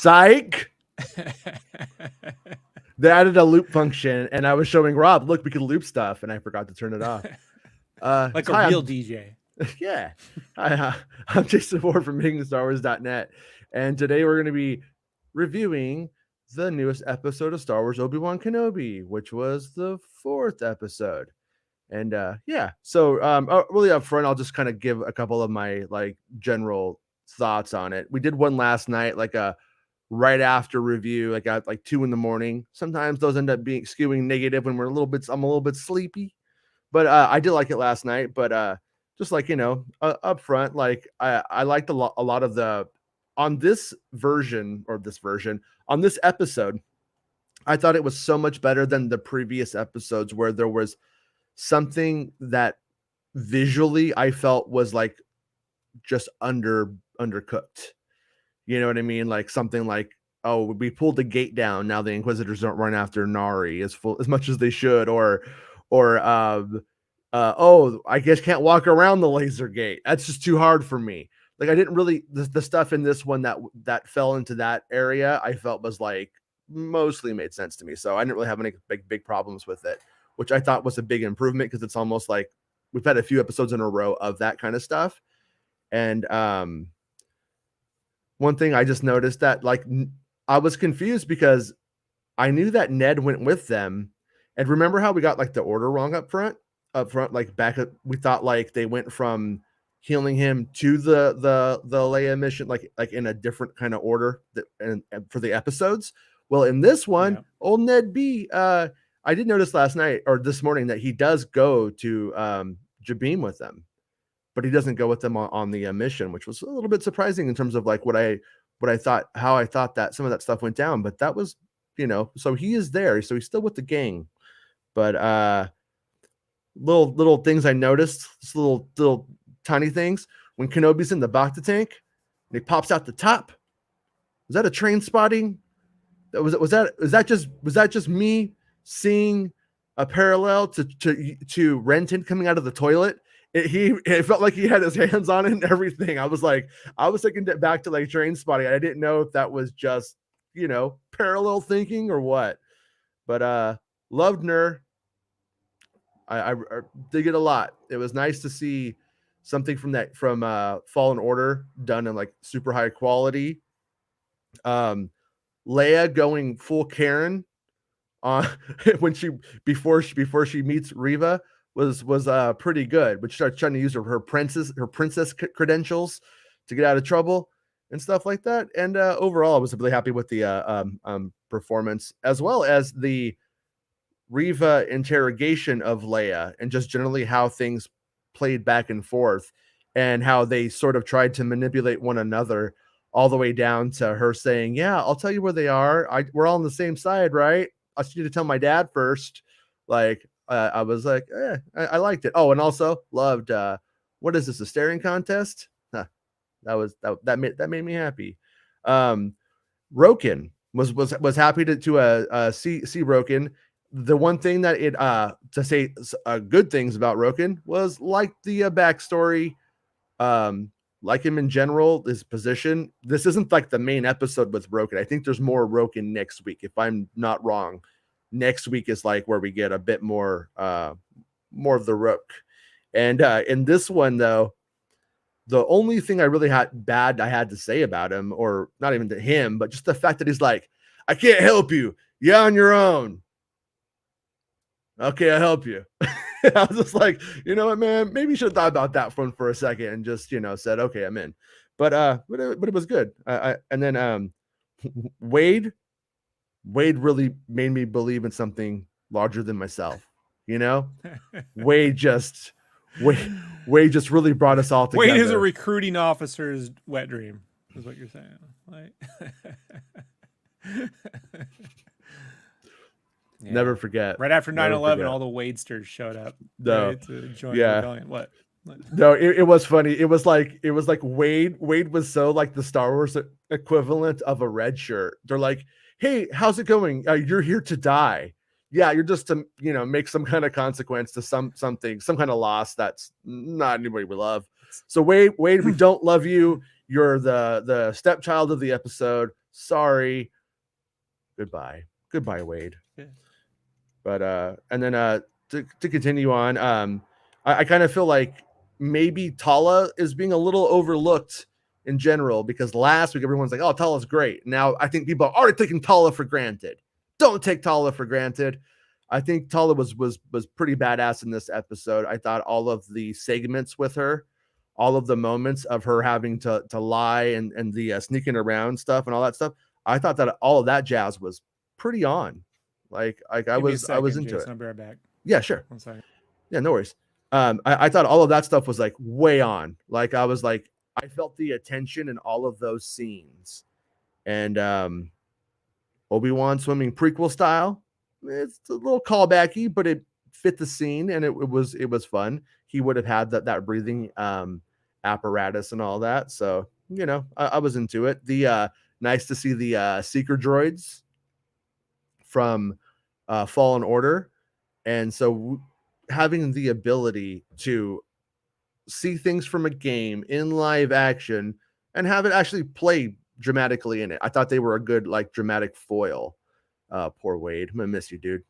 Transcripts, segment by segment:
Psych. They added a loop function, and I was showing Rob, look, we can loop stuff, and I forgot to turn it off. Like a real DJ. Yeah. Hi, I'm Jason Ward from MakingStarWars.net, and today we're going to be reviewing the newest episode of Star Wars Obi-Wan Kenobi, which was the 4th episode. And so really up front, I'll just kind of give a couple of my like general thoughts on it. We did one last night, like a right after review, like at like 2 a.m. Sometimes those end up being skewing negative when I'm a little bit sleepy, but I did like it last night. But just like, up front, like I liked a lot of the on this episode. I thought it was so much better than the previous episodes where there was something that visually I felt was like just undercooked. You know what I mean? Like something like, oh, we pulled the gate down. Now the Inquisitors don't run after Nari as much as they should, or oh, I guess can't walk around the laser gate. That's just too hard for me. Like I didn't really the stuff in this one that fell into that area, I felt was like mostly made sense to me. So I didn't really have any big problems with it, which I thought was a big improvement because it's almost like we've had a few episodes in a row of that kind of stuff. And one thing I just noticed that like I was confused because I knew that Ned went with them. And remember how we got like the order wrong up front, like we thought like they went from healing him to the Leia mission, like in a different kind of order and for the episodes. Well, in this one, old Ned B, I did notice last night or this morning that he does go to Jabim with them, but he doesn't go with them on the mission, which was a little bit surprising in terms of like how I thought that some of that stuff went down. But that was, so he is there, so he's still with the gang. But little things I noticed, just little tiny things. When Kenobi's in the Bacta tank and he pops out the top, was that a train spotting? Was that just me seeing a parallel to Renton coming out of the toilet? It felt like he had his hands on it and everything. I was thinking back to like train spotting. I didn't know if that was just parallel thinking or what. But loved Nur. I dig it a lot. It was nice to see something from Fallen Order done in like super high quality. Leia going full Karen when before she meets Reva was pretty good, but she started trying to use her princess credentials to get out of trouble and stuff like that. And overall, I was really happy with the performance, as well as the Reva interrogation of Leia and just generally how things played back and forth and how they sort of tried to manipulate one another, all the way down to her saying, yeah, I'll tell you where they are. We're all on the same side, right? I just need to tell my dad first. Like, I was like, I liked it. Oh, and also loved, what is this, a staring contest? Huh, that made me happy. Roken was happy to see Roken. The one thing that to say good things about Roken was like the backstory, like him in general, his position. This isn't like the main episode with Roken. I think there's more Roken next week, if I'm not wrong. Next week is like where we get a bit more of the Roke. And in this one, though, the only thing I really had to say about him, or not even to him, but just the fact that he's like, I can't help you. You're on your own. Okay, I'll help you. I was just like, you know what, man, maybe you should have thought about that one for a second and just, said, okay, I'm in. But it was good. And then Wade really made me believe in something larger than myself. Wade just really brought us all together. Wade is a recruiting officer's wet dream, is what you're saying. Like yeah. Never forget. Right after 9/11, all the Wadesters showed up. No, to join the rebellion. What? No, it was funny. It was like Wade was so like the Star Wars equivalent of a red shirt. They're like, hey, how's it going? You're here to die. Yeah, you're just to make some kind of consequence to something, some kind of loss that's not anybody we love. So Wade, we don't love you. You're the stepchild of the episode. Sorry. Goodbye, Wade. Yeah. But and then to continue on, I kind of feel like maybe Tala is being a little overlooked in general, because last week everyone's like, oh, Tala's great. Now I think people are already taking Tala for granted. Don't take Tala for granted. I think Tala was pretty badass in this episode. I thought all of the segments with her, all of the moments of her having to lie and the sneaking around stuff and all that stuff, I thought that all of that jazz was pretty on. Like I Give me a was second, into Jason. it. I'll be right back. Yeah, sure. 1 second. Yeah, no worries. I thought all of that stuff was like way on. Like I was like, I felt the attention in all of those scenes. And Obi-Wan swimming prequel style. It's a little callbacky, but it fit the scene and it was fun. He would have had that breathing apparatus and all that. So, you know, I was into it. The nice to see the seeker droids from Fallen Order. And so having the ability to see things from a game in live action and have it actually play dramatically in it. I thought they were a good like dramatic foil. Poor Wade. I'm gonna miss you, dude.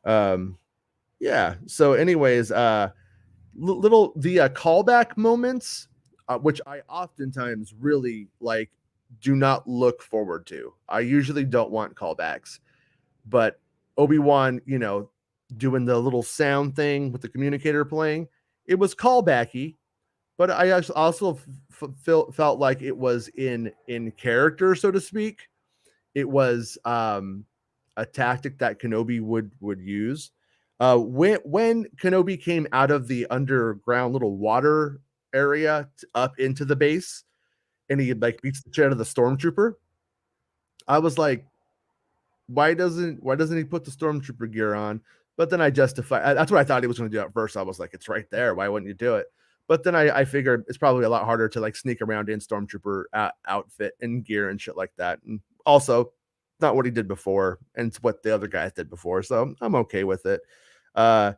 Yeah. So, anyways, little the callback moments, which I oftentimes really like, do not look forward to. I usually don't want callbacks, but Obi-Wan, you know, doing the little sound thing with the communicator playing, it was callbacky, but I also felt like it was in character, so to speak. It was a tactic that Kenobi would use. When Kenobi came out of the underground little water area up into the base, and he like beats the shit out of the stormtrooper, I was like, why doesn't he put the stormtrooper gear on? But then I justify, that's what I thought he was going to do at first. I was like, it's right there. Why wouldn't you do it? But then I figured it's probably a lot harder to like sneak around in stormtrooper outfit and gear and shit like that. And also, not what he did before, and it's what the other guys did before. So I'm okay with it. Terrace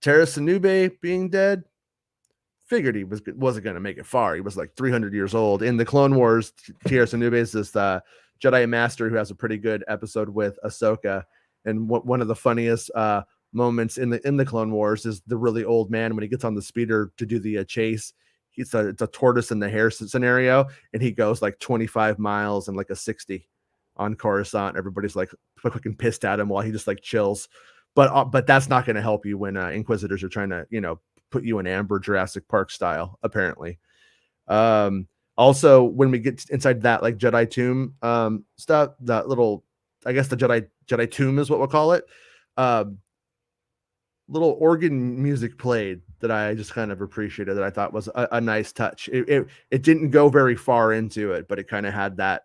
Sanube being dead, figured he wasn't going to make it far. He was like 300 years old. In the Clone Wars, Terrace Sanube is this Jedi Master who has a pretty good episode with Ahsoka. And one of the funniest moments in the Clone Wars is the really old man when he gets on the speeder to do the chase. It's a tortoise in the hare scenario, and he goes like 25 miles and like a 60 on Coruscant. Everybody's like fucking pissed at him while he just like chills. But that's not going to help you when Inquisitors are trying to, you know, put you in amber Jurassic Park style, apparently. Also, when we get inside that like Jedi tomb stuff, that little, I guess the Jedi tomb is what we'll call it. Little organ music played that I just kind of appreciated, that I thought was a nice touch. It didn't go very far into it, but it kind of had that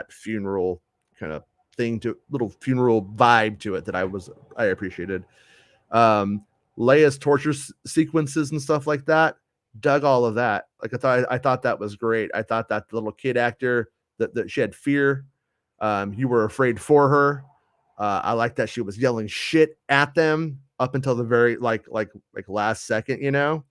funeral kind of thing, to little funeral vibe to it that I appreciated. Leia's torture sequences and stuff like that, dug all of that. Like I thought that was great. I thought that the little kid actor, that she had fear. You were afraid for her. I like that she was yelling shit at them up until the very like last second, you know.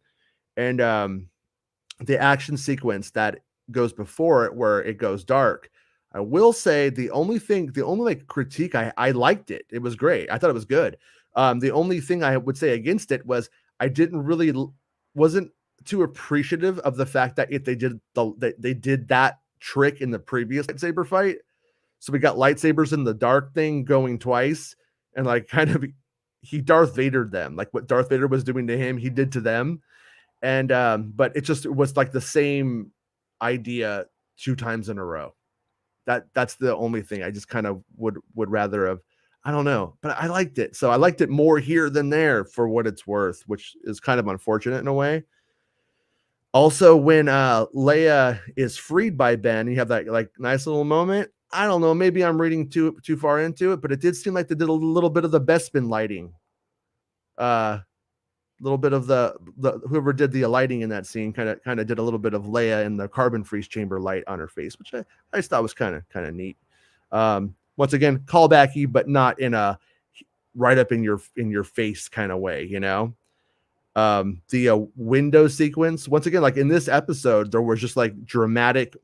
And the action sequence that goes before it, where it goes dark, I will say the only like critique, I liked it. It was great. I thought it was good. The only thing I would say against it was I wasn't too appreciative of the fact that if they did that trick in the previous lightsaber fight. So we got lightsabers in the dark thing going twice, and like kind of he Darth Vadered them, like what Darth Vader was doing to him, he did to them. And but it was like the same idea 2 times in a row. That's the only thing. I just kind of would rather have, I don't know, but I liked it. So I liked it more here than there for what it's worth, which is kind of unfortunate in a way. Also, when Leia is freed by Ben, you have that like nice little moment. I don't know, maybe I'm reading too far into it, but it did seem like they did a little bit of the Bespin lighting. Little bit of the whoever did the lighting in that scene kind of did a little bit of Leia in the carbon freeze chamber light on her face, which I just thought was kind of neat. Once again, callbacky, but not in a right up in your face kind of way, you know. The window sequence, once again, like in this episode, there was just like dramatic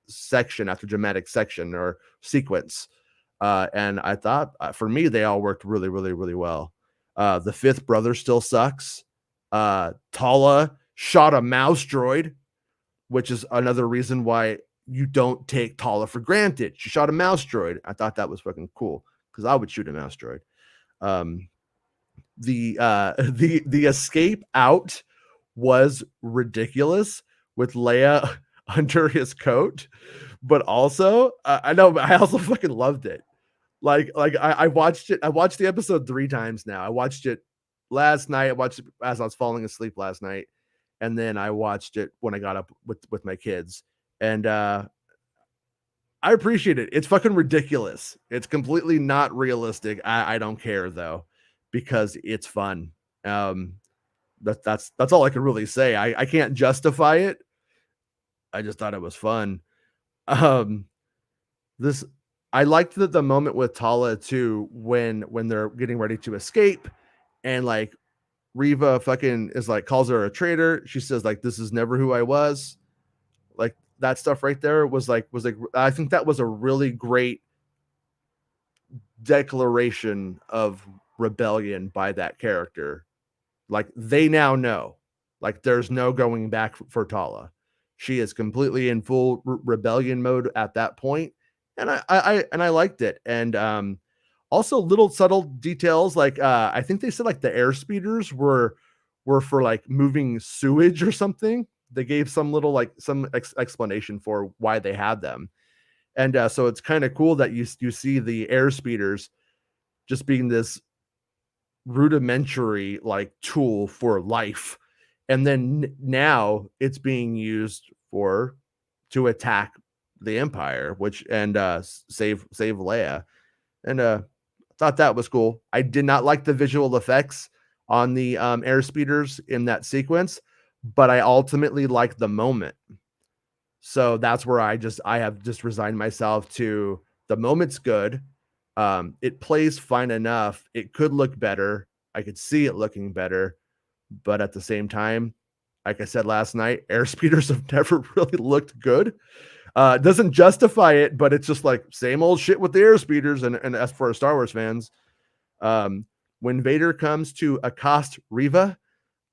section after dramatic section or sequence. And I thought for me, they all worked really, really, really well. The fifth brother still sucks. Tala shot a mouse droid, which is another reason why you don't take Tala for granted. She shot a mouse droid. I thought that was fucking cool because I would shoot a mouse droid. The escape out was ridiculous with Leia under his coat, but also I know, but I also fucking loved it. I watched it. I watched the episode 3 times now. I watched it last night. I watched it as I was falling asleep last night, and then I watched it when I got up with my kids. And I appreciate it. It's fucking ridiculous. It's completely not realistic. I don't care though, because it's fun. That's all I can really say. I can't justify it. I just thought it was fun. This I liked the moment with Tala too when they're getting ready to escape, and like Reva fucking is like calls her a traitor. She says like this is never who I was. Like that stuff right there was like I think that was a really great declaration of rebellion by that character. Like they now know, like there's no going back for Tala. She is completely in full rebellion mode at that point, and I liked it. And also little subtle details like I think they said like the air speeders were for like moving sewage or something. They gave some little like some explanation for why they had them, and so it's kind of cool that you see the air speeders just being this rudimentary like tool for life, and then now it's being used for to attack the Empire, which and save Leia. And thought that was cool. I did not like the visual effects on the air speeders in that sequence, but I ultimately liked the moment. So that's where I have just resigned myself to the moment's good. It plays fine enough. It could look better. I could see it looking better, but at the same time, like I said last night, air speeders have never really looked good. It doesn't justify it, but it's just like same old shit with the air speeders. And as for Star Wars fans, when Vader comes to accost Reva,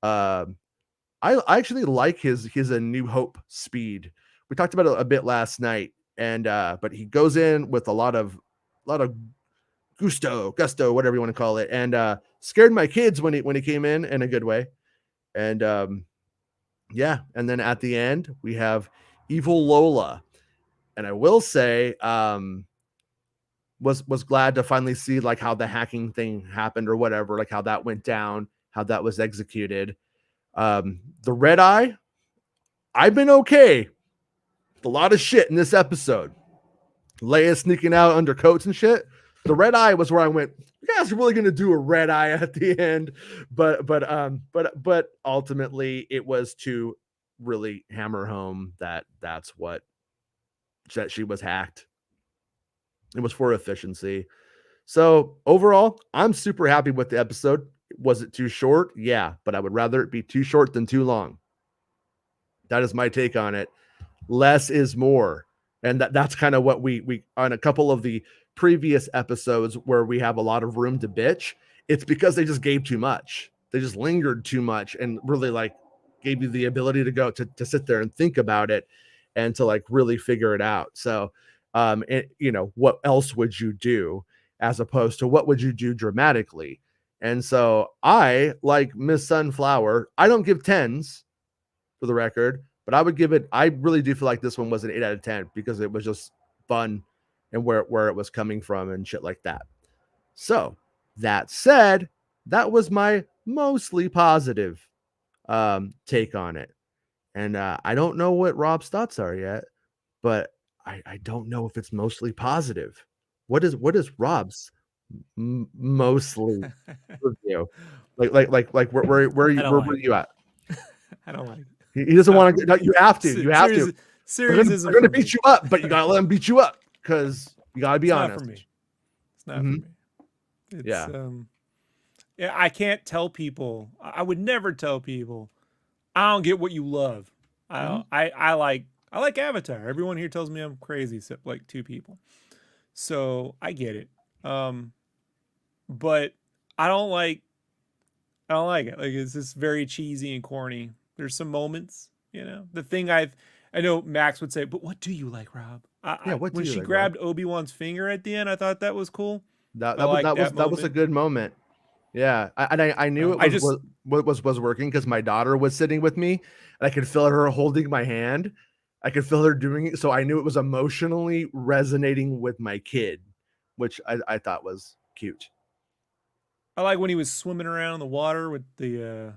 I actually like his A New Hope speed. We talked about it a bit last night, and but he goes in with a lot of gusto, whatever you want to call it, and scared my kids when he came in a good way. And yeah, and then at the end we have evil Lola, and I will say was glad to finally see like how the hacking thing happened or whatever, like how that went down, how that was executed. The red eye, I've been okay. A lot of shit in this episode. Leia sneaking out under coats and shit. The red eye was where I went, you guys are really gonna do a red eye at the end, but ultimately it was to really hammer home that she was hacked. It was for efficiency. So overall, I'm super happy with the episode. Was it too short? Yeah, but I would rather it be too short than too long. That is my take on it. Less is more. And that's kind of what we on a couple of the previous episodes where we have a lot of room to bitch, it's because they just gave too much. They just lingered too much and really like gave you the ability to go to sit there and think about it and to like really figure it out. So what else would you do as opposed to what would you do dramatically? And so I like Miss Sunflower. I don't give 10s for the record, but I would give it. I really do feel like this one was an 8 out of 10 because it was just fun and where it was coming from and shit like that. So that said, that was my mostly positive take on it. And I don't know what Rob's thoughts are yet, but I don't know if it's mostly positive. What is Rob's mostly review? Like where were you at? I don't like it. He doesn't want to. No, you have to. You have to. Series they're going to beat you up, but you got to let them beat you up because you got to be honest. Not for me. It's not for me. It's, yeah, I can't tell people. I would never tell people. I don't get what you love. I I like Avatar. Everyone here tells me I'm crazy, except like 2 people. So I get it. But I don't like it. Like, it's just very cheesy and corny. There's some moments, The thing I know Max would say, but what do you like, Rob? When she grabbed Obi-Wan's finger at the end, I thought that was cool. That was a good moment. Yeah, I knew it was working because my daughter was sitting with me, and I could feel her holding my hand. I could feel her doing it, so I knew it was emotionally resonating with my kid, which I thought was cute. I like when he was swimming around in the water with the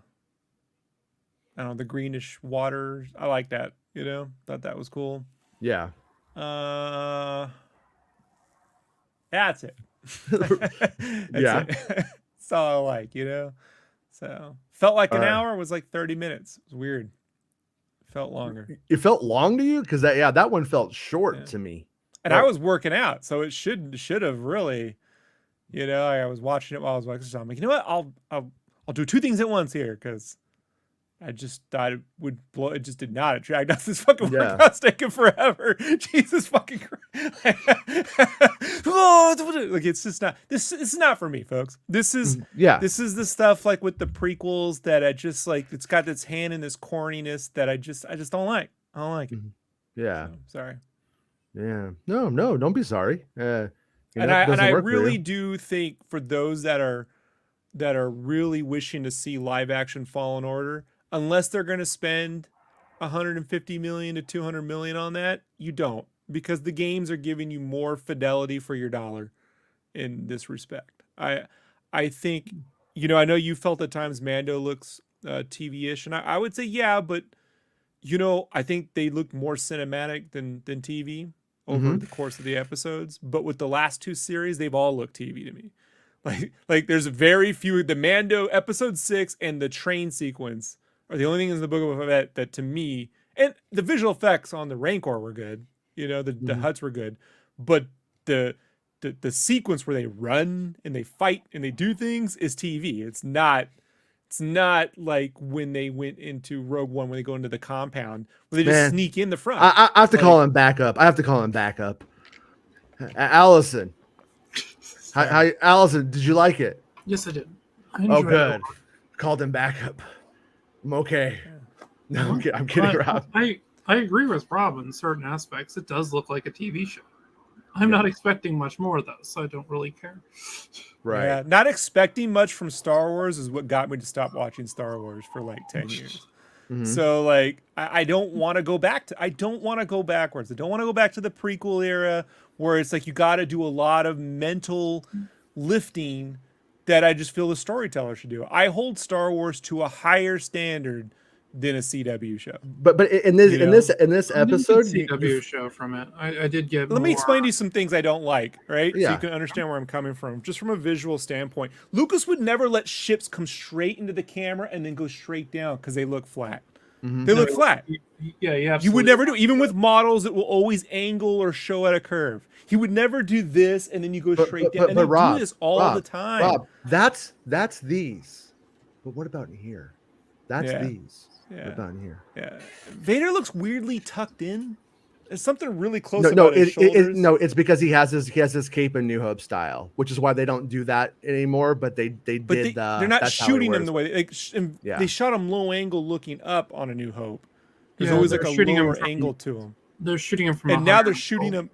I don't know, the greenish water. I like that, Thought that was cool. Yeah. That's it. Yeah. That's all I like, So felt like an hour, was like 30 minutes. It was weird. Felt longer. It felt long to you? Because that one felt short to me. And I was working out, so it should have really, I was watching it while I was exercising. I'm like, you know what? I'll do 2 things at once here, because I just thought it would blow. It just did not attract us. This fucking workout's taking forever. Jesus fucking Christ. Like, it's just not. This is not for me, folks. This is the stuff like with the prequels that I just like. It's got this hand in this corniness that I just don't like. I don't like it. Yeah. So, sorry. Yeah. No, don't be sorry. And I really do think for those that are really wishing to see live action Fallen Order, unless they're going to spend 150 million to 200 million on that, you don't, because the games are giving you more fidelity for your dollar in this respect. I think, I know you felt at times Mando looks TV-ish, and I would say, yeah, but I think they look more cinematic than TV over the course of the episodes. But with the last 2 series, they've all looked TV to me. Like there's very few. The Mando episode 6 and the train sequence are the only things in the Book of Boba Fett that to me, and the visual effects on the Rancor were good. The huts were good, but the sequence where they run and they fight and they do things is TV. It's not like when they went into Rogue One, when they go into the compound where they just sneak in the front. I have to call him back up. Allison. Hi, Allison, did you like it? Yes, I did. Good. Called him back up. I'm okay. No, I'm kidding, Rob. I agree with Rob in certain aspects. It does look like a TV show. I'm not expecting much more, though, so I don't really care. Right. Yeah, not expecting much from Star Wars is what got me to stop watching Star Wars for like 10 years. So like, I don't want to go back I don't want to go backwards. I don't want to go back to the prequel era where it's like you got to do a lot of mental lifting that I just feel the storyteller should do. I hold Star Wars to a higher standard than a CW show. But in this episode, CW show from it, I did get. Let me explain to you some things I don't like, right? Yeah. So you can understand where I'm coming from, just from a visual standpoint. Lucas would never let ships come straight into the camera and then go straight down because they look flat. They look flat. Yeah. You would never do, even with models, it will always angle or show at a curve. He would never do this and then you go straight down. And they do this all the time. Rob, that's these. But what about in here? That's these. Yeah. What about in here? Yeah. Vader looks weirdly tucked in. There's something really close about his shoulders. It's because he has his cape in New Hope style, which is why they don't do that anymore. But they're not shooting him the way they shot him low angle looking up on A New Hope. There's always like a lower angle to him. They're shooting him from, and now they're shooting him.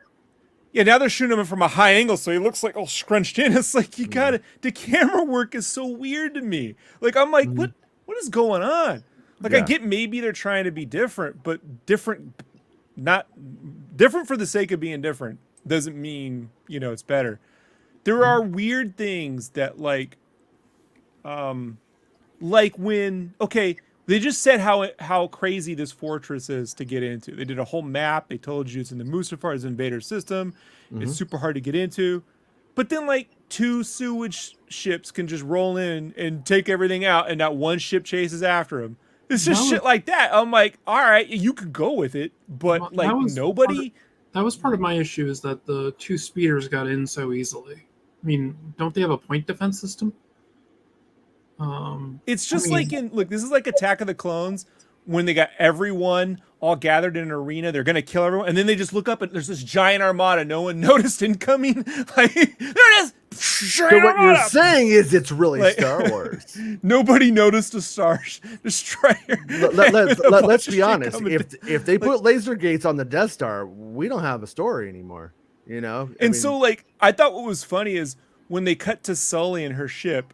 Yeah, now they're shooting him from a high angle, so he looks like all scrunched in. It's like you got the camera work is so weird to me. Like I'm like, what is going on? Like I get maybe they're trying to be different, but not different for the sake of being different doesn't mean it's better. There are weird things that like when they just said how crazy this fortress is to get into. They did a whole map. They told you it's in the Mustafar, it's in Vader's system. It's super hard to get into. But then like 2 sewage ships can just roll in and take everything out, and not one ship chases after them. It's just shit like that. I'm like, all right, you could go with it, but like nobody. That was part of my issue, is that the 2 speeders got in so easily. I mean, don't they have a point defense system? It's just this is like Attack of the Clones when they got everyone all gathered in an arena. They're gonna kill everyone, and then they just look up and there's this giant armada. No one noticed incoming. Like there it is. So what you're saying is it's really like, Star Wars. Nobody noticed a Star Destroyer. Let's be honest. If they put laser gates on the Death Star, we don't have a story anymore. You know. So like I thought what was funny is when they cut to Sully and her ship,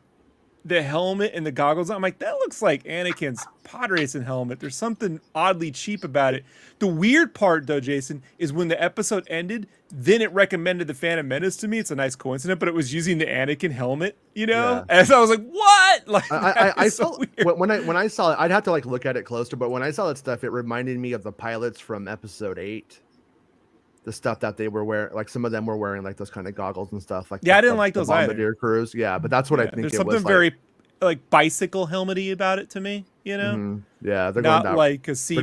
the helmet and the goggles. I'm like, that looks like Anakin's pod racing helmet. There's something oddly cheap about it. The weird part, though, Jason, is when the episode ended, then it recommended the Phantom Menace to me. It's a nice coincidence, but it was using the Anakin helmet, you know? Yeah. And so I was like, what? Like, I felt when I saw it, I'd have to like look at it closer, but when I saw that stuff, it reminded me of the pilots from episode 8. The stuff that they were wearing, like some of them were wearing like those kind of goggles and stuff. Like I didn't like those either. Crews, yeah, but that's what I think. There's something very like bicycle helmety about it to me, you know. Mm-hmm. Yeah, they're not going that, like a CBC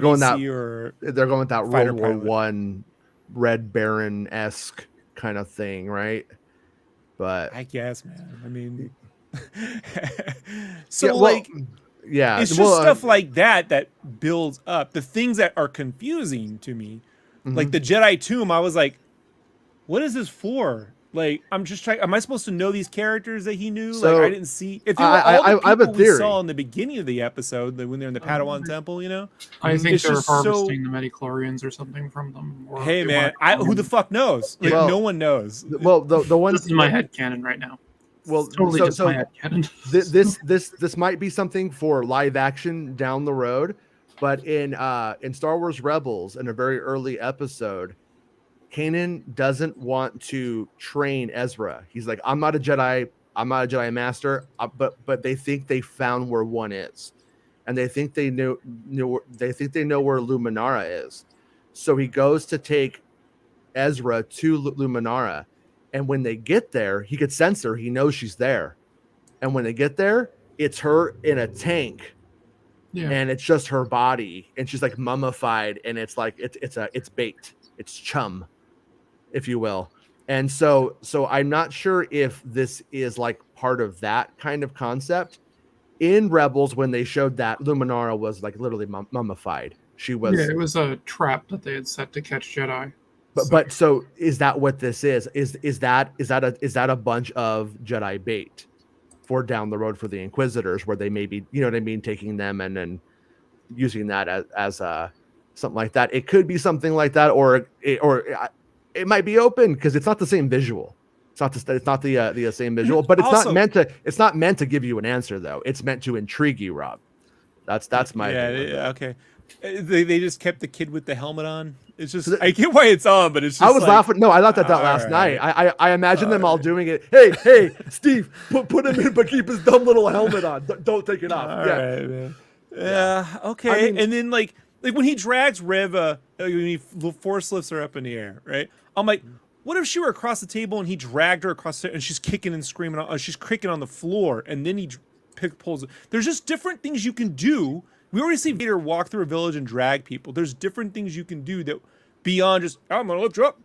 they're going with that World War One Red Baron-esque kind of thing, right? But I guess, man. I mean, it's just stuff like that builds up the things that are confusing to me. Like the Jedi Tomb, I was like, what is this for? Like, I'm just trying. Am I supposed to know these characters that he knew? So, like, I didn't see. If you were all the people we saw in the beginning of the episode, when they're in the Padawan Temple, you know, I think they're harvesting the midichlorians or something from them. Or hey, man, who the fuck knows? Like, no one knows. Well, the one this is my headcanon right now. Well, totally just my headcanon. This might be something for live action down the road. But in Star Wars Rebels, in a very early episode, Canon doesn't want to train Ezra. He's like, I'm not a Jedi. I'm not a Jedi master. But they think they found where one is, and they think they know where Luminara is. So he goes to take Ezra to Luminara, and when they get there, he could sense her. He knows she's there, and when they get there, it's her in a tank. Yeah. And it's just her body, and she's like mummified, and it's like it's bait, it's chum, if you will. And so I'm not sure if this is like part of that kind of concept. In Rebels, when they showed that, Luminara was like literally mummified. She was. Yeah, it was a trap that they had set to catch Jedi. But so is that what this is? Is that a bunch of Jedi bait for down the road for the Inquisitors, where they may be, you know what I mean, taking them and then using that as something like that. It could be something like that, or it might be open because it's not the same visual. It's not the same visual, but it's also, not meant to give you an answer though. It's meant to intrigue you, Rob. That's my okay. They just kept the kid with the helmet on. It's just I get why it's on, but it's just I was laughing. No, I thought that last night. I imagine them all doing it. Hey, Steve, put him in, but keep his dumb little helmet on. Don't take it off. All right, man. Yeah. Okay. I mean, and then like when he drags Reva, when he force lifts her up in the air, right? I'm like, what if she were across the table and he dragged her across the, and she's kicking and screaming, she's kicking on the floor, and then he pulls it. There's just different things you can do. We already see Vader walk through a village and drag people. There's different things you can do that beyond just, I'm going to lift you up.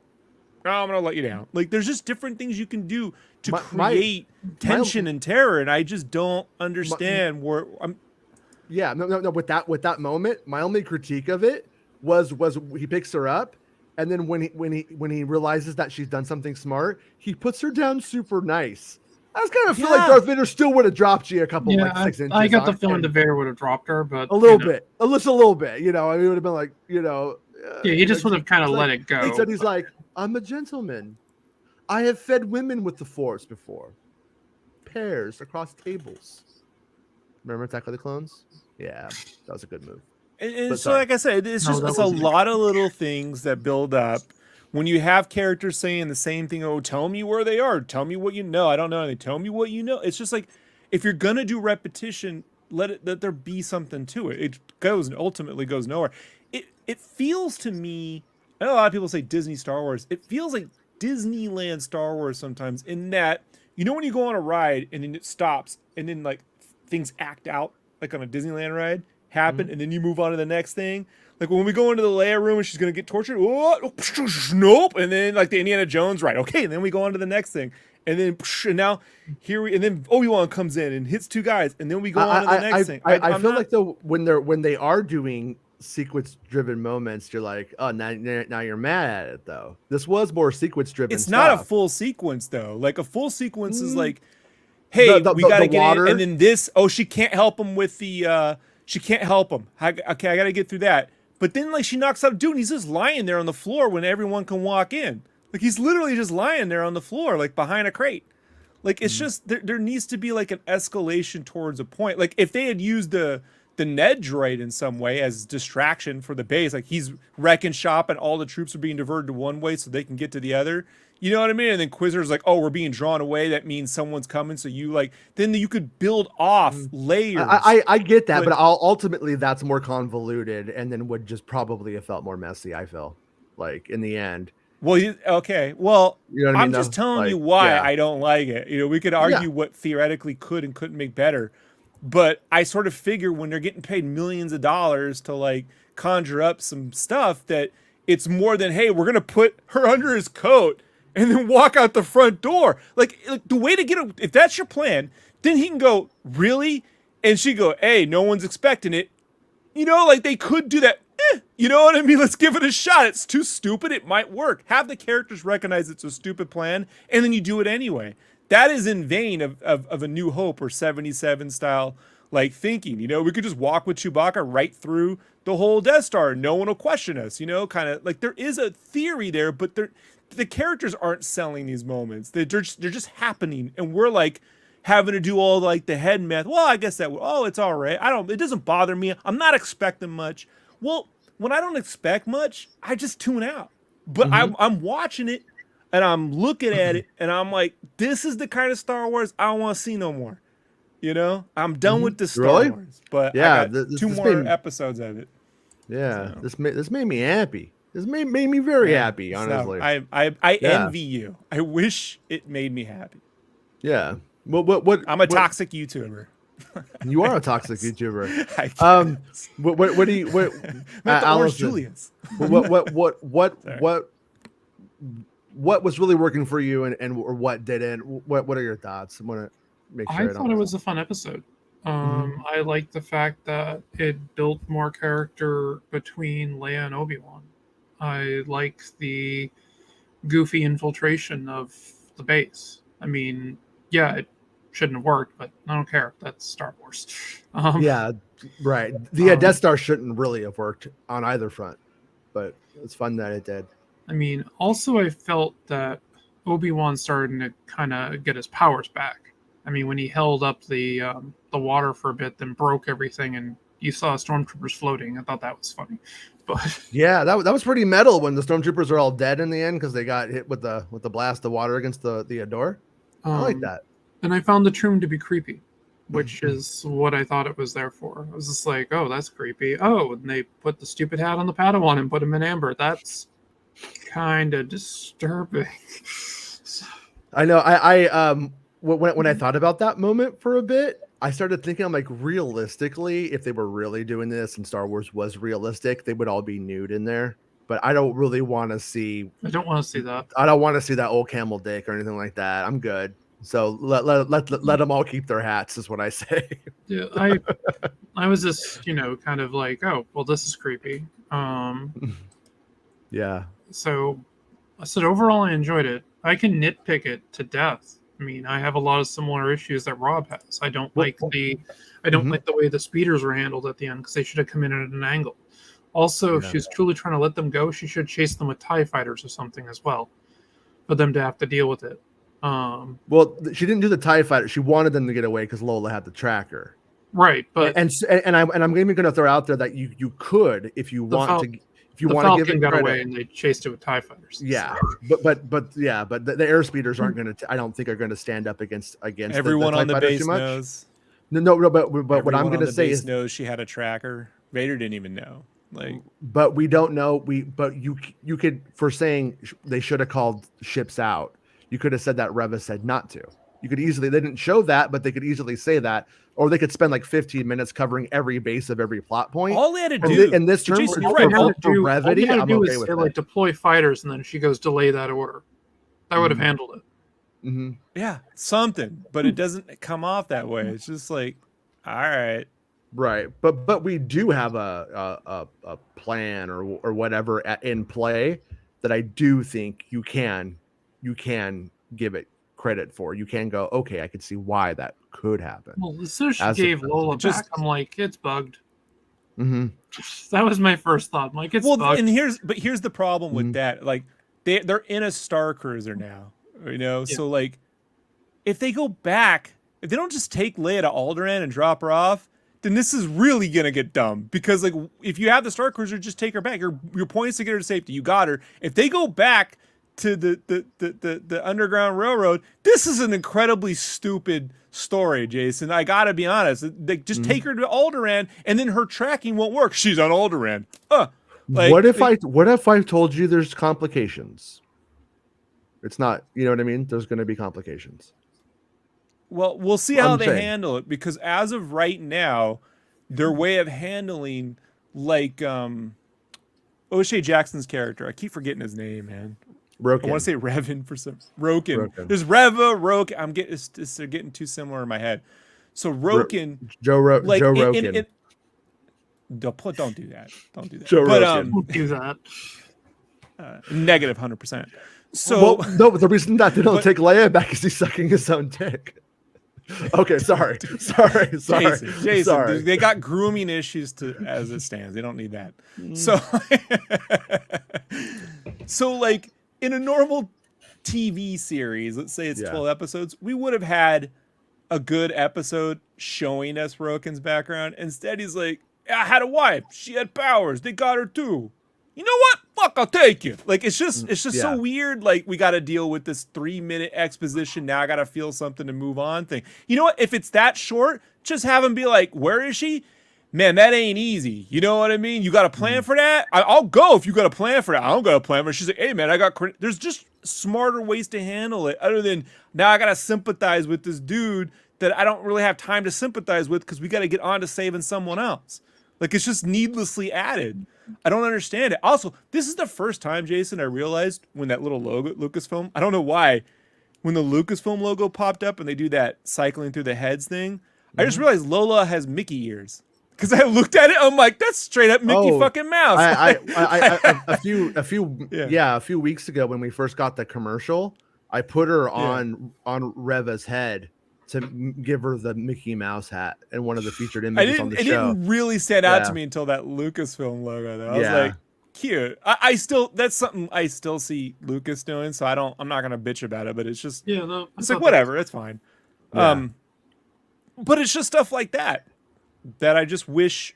I'm going to let you down. Like, there's just different things you can do to create tension and terror. And I just don't understand where I'm. Yeah, no. With that moment, my only critique of it was he picks her up. And then when he realizes that she's done something smart, he puts her down super nice. I was kind of feel like Darth Vader still would have dropped you a couple, like 6 inches. I got the feeling that Vader would have dropped her, but a little bit, a little bit. You know, I mean, it would have been like, you know. Yeah, he just would have kind of let it go. He said, he's like, I'm a gentleman. I have fed women with the Force before. Pairs across tables. Remember Attack of the Clones? Yeah, that was a good move. And so, like I said, it's a lot of little things that build up. When you have characters saying the same thing, oh, tell me where they are. Tell me what you know. I don't know anything. Tell me what you know. It's just like, if you're going to do repetition, let there be something to it. It ultimately goes nowhere. It feels to me, I know a lot of people say Disney Star Wars. It feels like Disneyland Star Wars sometimes, in that, you know, when you go on a ride and then it stops and then like things act out, like on a Disneyland ride, happen, and then you move on to the next thing. Like when we go into the Leia room and she's gonna get tortured, nope, and then like the Indiana Jones ride, okay, and then we go on to the next thing, and then and now and then Obi-Wan comes in and hits 2 guys, and then we go on to the next thing. I feel like though when they are doing sequence-driven moments, you're like, oh, now you're mad at it though. This was more sequence-driven. It's stuff. not a full sequence though. Like a full sequence is like, hey, we gotta get water. In, and then this. Oh, she can't help him with the. She can't help him. Okay, I gotta get through that. But then like she knocks out a dude, and he's just lying there on the floor when everyone can walk in. Like he's literally just lying there on the floor, like behind a crate. Like it's just there needs to be like an escalation towards a point. Like if they had used the Ned droid in some way as distraction for the base, like he's wrecking shop and all the troops are being diverted to one way so they can get to the other. You know what I mean? And then Quizzer's like, oh, we're being drawn away. That means someone's coming. So you like, then you could build off layers. I get that, but ultimately that's more convoluted and then would just probably have felt more messy. I feel like in the end. Well, okay. Well, you know what I mean, I'm just telling you why I don't like it. You know, we could argue what theoretically could and couldn't make better. But I sort of figure when they're getting paid millions of dollars to like conjure up some stuff that it's more than, hey, we're going to put her under his coat and then walk out the front door. Like the way to get it, if that's your plan, then he can go, really? And she go, hey, no one's expecting it. You know, like they could do that. You know what I mean? Let's give it a shot. It's too stupid. It might work. Have the characters recognize it's a stupid plan, and then you do it anyway. That is in vain of A New Hope or 77 style like thinking. You know, we could just walk with Chewbacca right through the whole Death Star. No one will question us. You know, kind of like there is a theory there, but the characters aren't selling these moments. They're just happening, and we're like having to do all like the head math. Well, I guess it's all right. It doesn't bother me. I'm not expecting much. Well, when I don't expect much, I just tune out. But I'm watching it. And I'm looking at it, and I'm like, this is the kind of Star Wars I don't want to see no more. You know? I'm done with the Star Wars. But I got two more episodes of it. Yeah, so. This made me happy. This made me very happy, honestly. So I envy you. I wish it made me happy. Yeah. What I'm a toxic YouTuber. You are a toxic YouTuber. What do you Orange Julius. What was really working for you and or what didn't? What are your thoughts? I want to make sure I thought it was a fun episode. I liked the fact that it built more character between Leia and Obi-Wan. I like the goofy infiltration of the base. I mean, yeah, it shouldn't have worked, but I don't care. That's Star Wars. Yeah, right. The Death Star shouldn't really have worked on either front, but it's fun that it did. I mean, also I felt that Obi-Wan started to kind of get his powers back. I mean, when he held up the water for a bit, then broke everything, and you saw stormtroopers floating. I thought that was funny. But yeah, that was pretty metal when the stormtroopers are all dead in the end because they got hit with the blast of water against the door. I like that. And I found the tomb to be creepy, which is what I thought it was there for. I was just like, oh, that's creepy. Oh, and they put the stupid hat on the Padawan and put him in amber. That's kind of disturbing. I know. I when I thought about that moment for a bit, I started thinking, I'm like, realistically, if they were really doing this and Star Wars was realistic, they would all be nude in there. But I don't really want to see. I don't want to see that. I don't want to see that old camel dick or anything like that. I'm good. So let them all keep their hats, is what I say. Yeah, I was just kind of like, oh, well, this is creepy. Yeah. So I said overall I enjoyed it. I can nitpick it to death. I mean, I have a lot of similar issues that Rob has. I don't like the way the speeders were handled at the end because they should have come in at an angle. Also, if she's truly trying to let them go, she should chase them with TIE fighters or something as well, for them to have to deal with it. Well, she didn't do the TIE fighter. She wanted them to get away because Lola had the tracker. Right, but and I'm even going to throw out there that you could, if you want to. If you want to give it got credit, away and they chased it with TIE fighters. Yeah, but the air speeders aren't going to. I don't think are going to stand up against everyone on the base knows. No, but what I'm going to say is knows she had a tracker. Vader didn't even know. But we don't know. But you could, for saying they should have called ships out. You could have said that Reva said not to. You could easily. They didn't show that, but they could easily say that. Or they could spend like 15 minutes covering every base of every plot point. All they had to do in this term, Jason, all they had to do is say, like, deploy fighters, and then she goes delay that order. That would have handled it. Mm-hmm. Yeah, something, but it doesn't come off that way. It's just like, all right, Right, but we do have a plan or whatever in play that I do think you can give it credit for. You can go, okay, I can see why that could happen. Well, as soon as she gave Lola back, I'm like, it's bugged. Mm-hmm. That was my first thought. I'm like, it's bugged. And here's the problem with that. Like they're in a Star Cruiser now, you know. Yeah. So like, if they go back, if they don't just take Leia to Alderaan and drop her off, then this is really gonna get dumb. Because like, if you have the Star Cruiser, just take her back. Your point is to get her to safety. You got her. If they go back to the Underground Railroad, this is an incredibly stupid story, Jason. I gotta be honest. They just take her to Alderaan, and then her tracking won't work. She's on Alderaan. Like, what if I told you there's complications? It's not, you know what I mean? There's going to be complications. Well, we'll see how they handle it, because as of right now, their way of handling, like O'Shea Jackson's character, I keep forgetting his name, man. Roken. I want to say Revan for some Roken. There's Reva, Roken. I'm they're getting too similar in my head. So Roken, Joe Roken. Don't do that. Don't do that. Joe Roken. Don't do that. Negative 100%. So no, but the reason that they don't take Leia back is he's sucking his own dick. Okay, sorry. Jason, sorry. They got grooming issues as it stands. They don't need that. So like in a normal TV series, let's say it's 12 episodes, we would have had a good episode showing us Roken's background. Instead, he's like, I had a wife. She had powers. They got her too. You know what? Fuck, I'll take you. Like, it's just so weird. Like, we got to deal with this 3-minute exposition. Now I got to feel something to move on thing. You know what? If it's that short, just have him be like, where is she? Man, that ain't easy. You know what I mean? You got a plan for that? I'll go if you got a plan for that. I don't got a plan for it. She's like, hey, man, there's just smarter ways to handle it other than now I got to sympathize with this dude that I don't really have time to sympathize with because we got to get on to saving someone else. Like, it's just needlessly added. I don't understand it. Also, this is the first time, Jason, I realized when that little logo, Lucasfilm, I don't know why, when the Lucasfilm logo popped up and they do that cycling through the heads thing, I just realized Lola has Mickey ears. Because I looked at it, I'm like, that's straight up Mickey fucking Mouse. A few weeks ago when we first got the commercial, I put her on Reva's head to give her the Mickey Mouse hat and one of the featured images on the show. It didn't really stand out to me until that Lucasfilm logo, though. I was like, cute. That's something I still see Lucas doing, so I'm not gonna bitch about it, but it's just it's like whatever, it's fine. Yeah. But it's just stuff like that I just wish.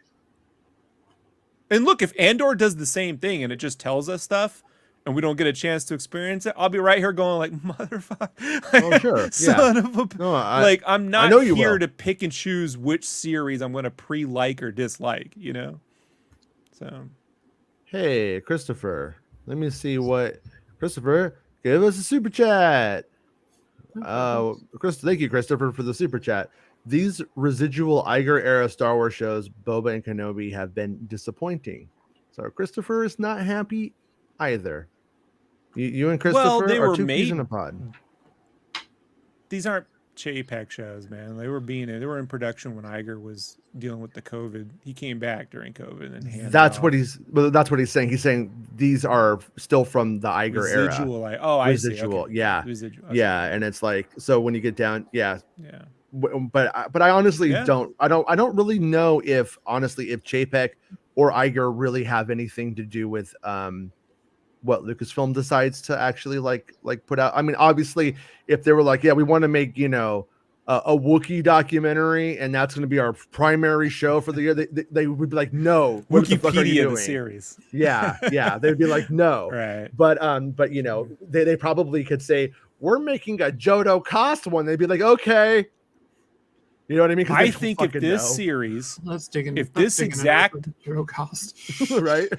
And look, if Andor does the same thing and it just tells us stuff, and we don't get a chance to experience it, I'll be right here going like, motherfucker. Oh, sure. Son of a... No, I'm not here to pick and choose which series I'm going to pre-like or dislike, you know? So. Hey, Christopher. Let me see what... Christopher, give us a super chat. Thank you, Christopher, for the super chat. These residual Iger-era Star Wars shows, Boba and Kenobi, have been disappointing. So Christopher is not happy either. You and Christopher are two peas in a pod. These aren't JPEG shows, man. They were in production when Iger was dealing with the COVID. He came back during COVID and that's what he's saying. He's saying these are still from the Iger era. I see. Okay. Yeah. Residual. Okay. Yeah, and it's like, so when you get down, but I honestly don't really know if Chapek or Iger really have anything to do with what Lucasfilm decides to actually like put out. I mean, obviously, if they were like, we want to make, a Wookiee documentary and that's going to be our primary show for the year, they would be like, no, what the fuck are you doing? The series. Yeah, they'd be like, no. Right. But they probably could say, we're making a Jodo Cost one. They'd be like, okay. You know what I mean? I think if this series, if this exact right.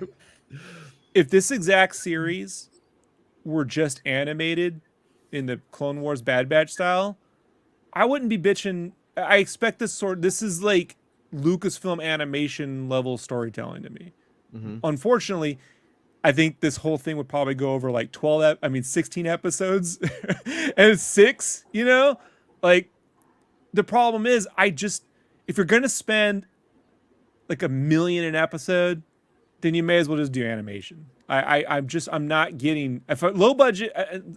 If this exact series were just animated in the Clone Wars Bad Batch style, I wouldn't be bitching. I expect this is like Lucasfilm animation level storytelling to me. Mm-hmm. Unfortunately, I think this whole thing would probably go over like 16 episodes and 6, like the problem is if you're going to spend like $1 million an episode, then you may as well just do animation. I'm not getting, if a low budget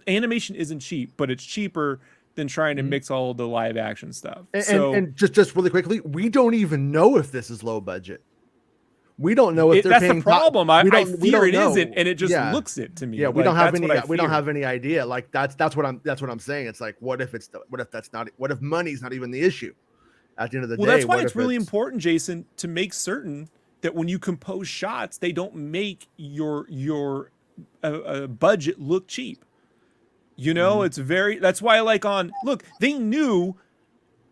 animation isn't cheap, but it's cheaper than trying to mix all the live action stuff. And just really quickly, we don't even know if this is low budget. We don't know if they're that's paying. The problem. I fear it know. isn't, and it just looks it to me. Yeah, we like, don't have any idea. Like that's what I'm saying. It's like, what if money's not even the issue at the end of the day? Well, that's why it's really important, Jason, to make certain that when you compose shots, they don't make your budget look cheap. You know, it's that's why look, they knew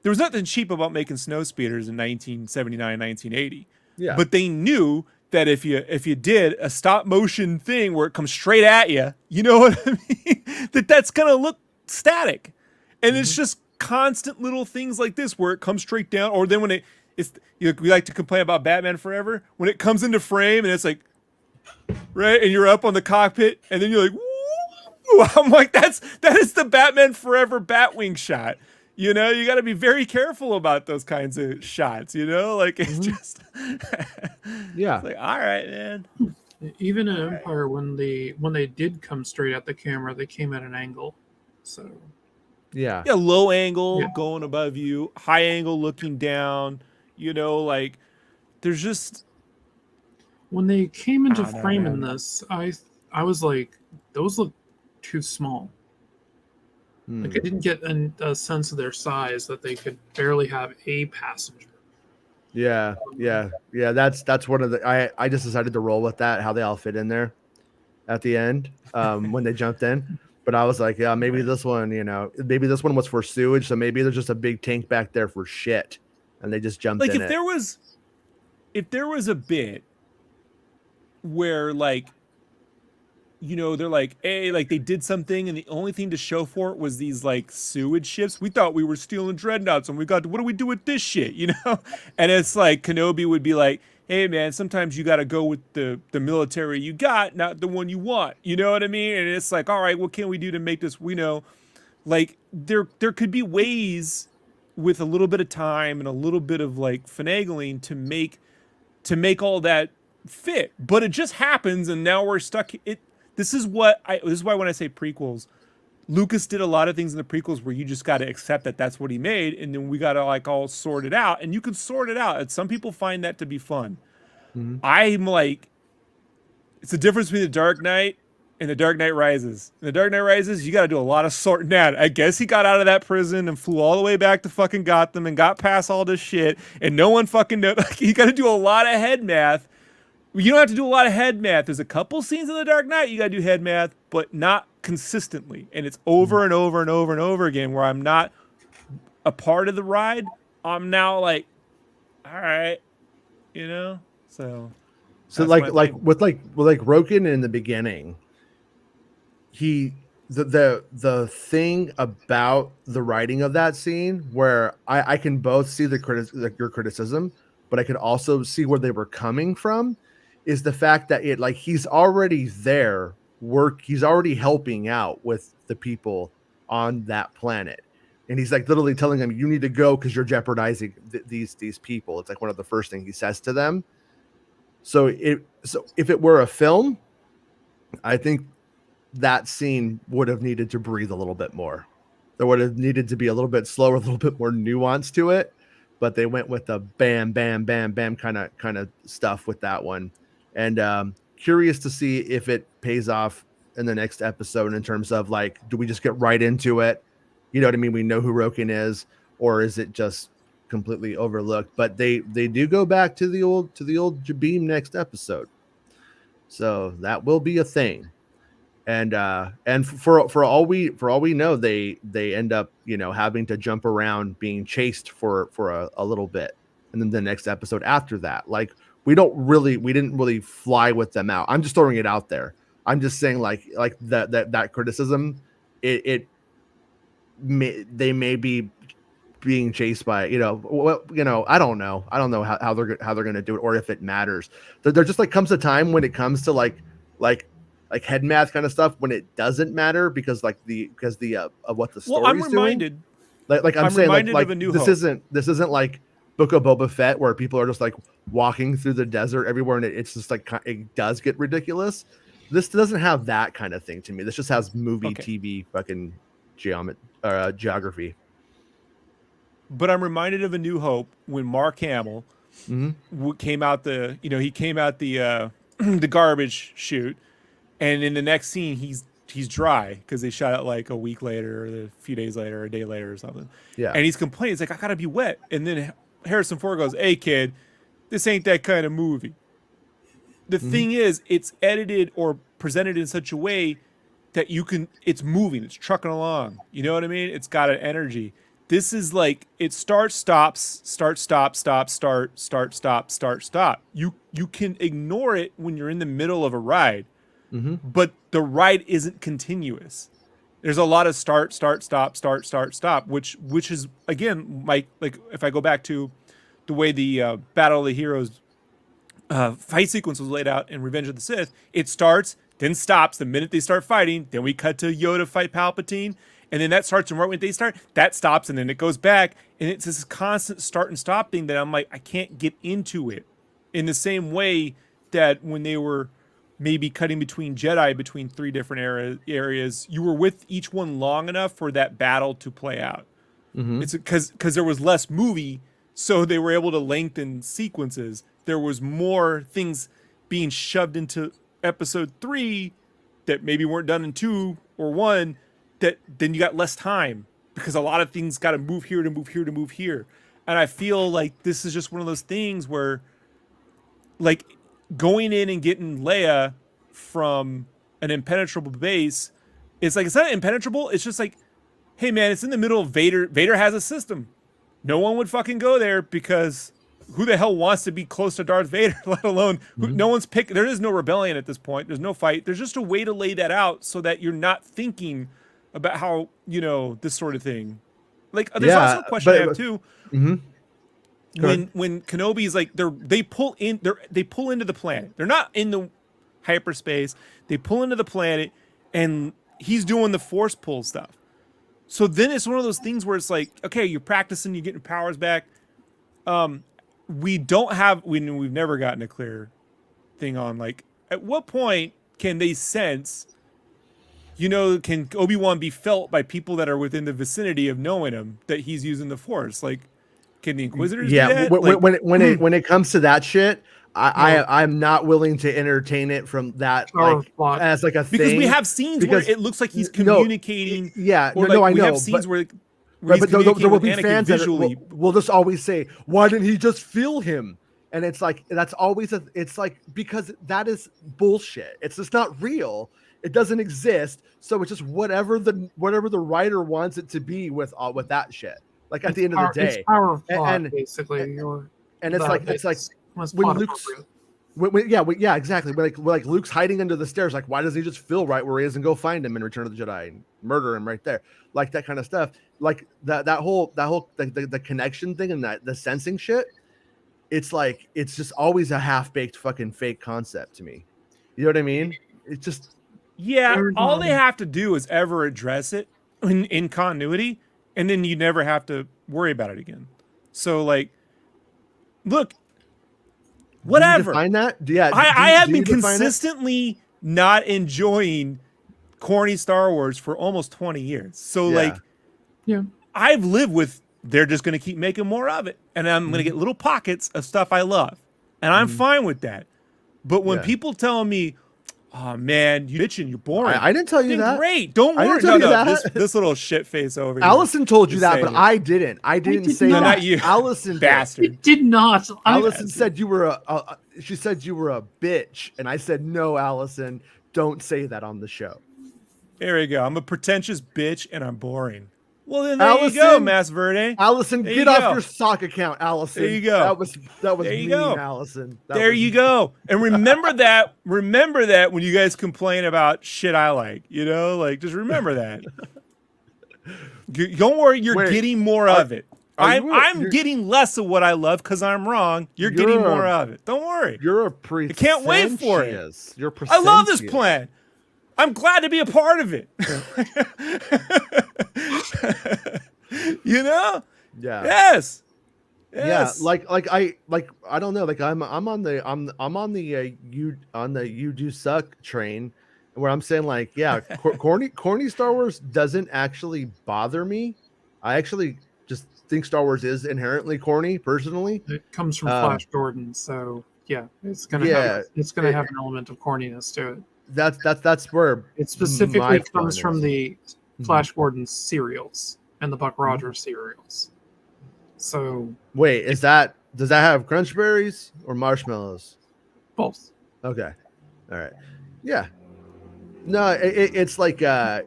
there was nothing cheap about making snow speeders in 1979, 1980. Yeah. But they knew that if you did a stop motion thing where it comes straight at you, you know what I mean? that's going to look static. And it's just constant little things like this where it comes straight down, or then when we like to complain about Batman Forever, when it comes into frame and it's like, right, and you're up on the cockpit and then you're like, woo! I'm like, that is the Batman Forever Batwing shot. You know, you got to be very careful about those kinds of shots, you know, like it's just, yeah. It's like, all right, man. Even in Empire, when they did come straight at the camera, they came at an angle. So yeah, low angle going above you, high angle looking down, you know, like there's just, when they came into frame in this, I was like, those look too small. Like I didn't get a sense of their size, that they could barely have a passenger. Yeah. That's one of the. I just decided to roll with that, how they all fit in there at the end when they jumped in. But I was like, yeah, maybe this one, maybe this one was for sewage, so maybe there's just a big tank back there for shit, and they just jumped in. Like if there was a bit where they're like, hey, like they did something and the only thing to show for it was these like sewage ships. We thought we were stealing dreadnoughts and what do we do with this shit, you know? And it's like Kenobi would be like, hey man, sometimes you got to go with the military you got, not the one you want. You know what I mean? And it's like, all right, what can we do to make this, like there could be ways with a little bit of time and a little bit of like finagling to make all that fit, but it just happens. And now we're stuck. This is why when I say prequels, Lucas did a lot of things in the prequels where you just got to accept that that's what he made, and then we got to like all sort it out, and you can sort it out. And some people find that to be fun. I'm like, it's the difference between The Dark Knight and The Dark Knight Rises. In The Dark Knight Rises, you got to do a lot of sorting out. I guess he got out of that prison and flew all the way back to fucking Gotham and got past all this shit, and no one fucking knows. Like, you got to do a lot of head math. You don't have to do a lot of head math. There's a couple scenes in The Dark Knight you got to do head math, but not consistently. And it's over and over and over and over again where I'm not a part of the ride. I'm now like, all right, So like with Roken in the beginning, the thing about the writing of that scene where I can both see your criticism, but I can also see where they were coming from, is the fact that he's already there, he's already helping out with the people on that planet. And he's like literally telling them, you need to go because you're jeopardizing these people. It's like one of the first things he says to them. So if it were a film, I think that scene would have needed to breathe a little bit more. There would have needed to be a little bit slower, a little bit more nuance to it. But they went with the bam, bam, bam, bam kind of stuff with that one. And curious to see if it pays off in the next episode in terms of like, do we just get right into it? You know what I mean? We know who Roken is, or is it just completely overlooked? But they do go back to the old Jabim next episode, so that will be a thing. And for all we know, they end up having to jump around, being chased for a little bit, and then the next episode after that, like we didn't really fly with them out. I'm just throwing it out there. I'm just saying like that criticism, they may be being chased by I don't know how they're going to do it, or if it matters. There just like comes a time when it comes to like head math kind of stuff when it doesn't matter because of what the story's I'm reminded. doing. I'm saying reminded of A New this Hope. isn't like Book of Boba Fett, where people are just like walking through the desert everywhere, and it's just like it does get ridiculous. This doesn't have that kind of thing to me. This just has movie, TV, fucking geography. But I'm reminded of A New Hope when Mark Hamill came out the the garbage chute, and in the next scene he's dry because they shot it like a week later, or a few days later, or a day later, or something. Yeah, and he's complaining. He's like, I gotta be wet, and then Harrison Ford goes, "Hey kid, this ain't that kind of movie." The thing is, it's edited or presented in such a way that it's moving, it's trucking along. You know what I mean? It's got an energy. This is like it starts, stops, start, stop, stop, start, stop, start, stop. You can ignore it when you're in the middle of a ride, but the ride isn't continuous. There's a lot of start, stop, stop, which is again like if I go back to the way the Battle of the Heroes fight sequence was laid out in Revenge of the Sith, it starts, then stops the minute they start fighting. Then we cut to Yoda fight Palpatine, and then that starts, and right when they start, that stops, and then it goes back, and it's this constant start and stop thing that I'm like, I can't get into it. In the same way that when they were maybe cutting between Jedi between 3 different areas, you were with each one long enough for that battle to play out. It's because there was less movie, so they were able to lengthen sequences. There was more things being shoved into episode 3 that maybe weren't done in 2 or 1, that then you got less time because a lot of things got to move here to move here to move here. And I feel like this is just one of those things where like going in and getting Leia from an impenetrable base, it's like, it's not impenetrable. It's just like, hey man, it's in the middle of Vader. Vader has a system. No one would fucking go there because who the hell wants to be close to Darth Vader, let alone no one's picked. There is no rebellion at this point. There's no fight. There's just a way to lay that out so that you're not thinking about how, this sort of thing. Like there's also a question I have too. When Kenobi's like they pull into the planet. They're not in the hyperspace. They pull into the planet and he's doing the force pull stuff. So then it's one of those things where it's like, okay, you're practicing, you're getting powers back. We've never gotten a clear thing on like at what point can they sense, can Obi-Wan be felt by people that are within the vicinity of knowing him that he's using the force? Like, can the Inquisitors do that? When it comes to that shit, I'm not willing to entertain it from that as like a thing. Because we have scenes where it looks like he's communicating. I know. We have scenes where but there will be fans that will just always say, why didn't he just feel him? And it's like, that's always it's like, because that is bullshit. It's just not real. It doesn't exist. So it's just whatever the writer wants it to be with that shit. Like at the end of the day, it's power of plot, basically. And it's like when Luke's, exactly. When Luke's hiding under the stairs, like why does he just feel right where he is and go find him in Return of the Jedi and murder him right there? Like that kind of stuff. Like that whole the connection thing and the sensing shit. It's like it's just always a half-baked fucking fake concept to me. You know what I mean? It's just all they have to do is ever address it in continuity, and then you never have to worry about it again. So like, look, whatever. Find that? I have been consistently not enjoying corny Star Wars for almost 20 years. So I've lived with they're just going to keep making more of it, and I'm going to get little pockets of stuff I love, and I'm fine with that. But when people tell me, "Oh man, you bitching, you're boring," I didn't tell you that. Great, don't worry. This little shit face over here. Allison told you that, but I didn't. I didn't say that. Not you, Allison, bastard. It did not. Allison said you were she said you were a bitch, and I said no, Allison, don't say that on the show. There we go. I'm a pretentious bitch, and I'm boring. Well, then there you go, Mass Verde. Allison, get off your sock account, Allison. There you go. That was mean, Allison. There you go. And remember that. Remember that when you guys complain about shit I like. Just remember that. Don't worry, you're getting more of it. I'm getting less of what I love because I'm wrong. You're getting more of it. Don't worry. You're a pretentious. I can't wait for it. You're I love this plan. I'm glad to be a part of it. Yeah. Yes. Yes. Yeah, I don't know, like I'm on the you do suck train, where I'm saying like, yeah, corny Star Wars doesn't actually bother me. I actually just think Star Wars is inherently corny personally. It comes from Flash Gordon, so yeah, it's gonna Yeah, have an element of corniness to it. that's where It my specifically comes fun from is. the Flash Gordon serials and the Buck Rogers serials. So Wait, does that have crunch berries or marshmallows? both. Okay, all right, yeah. No, it's like I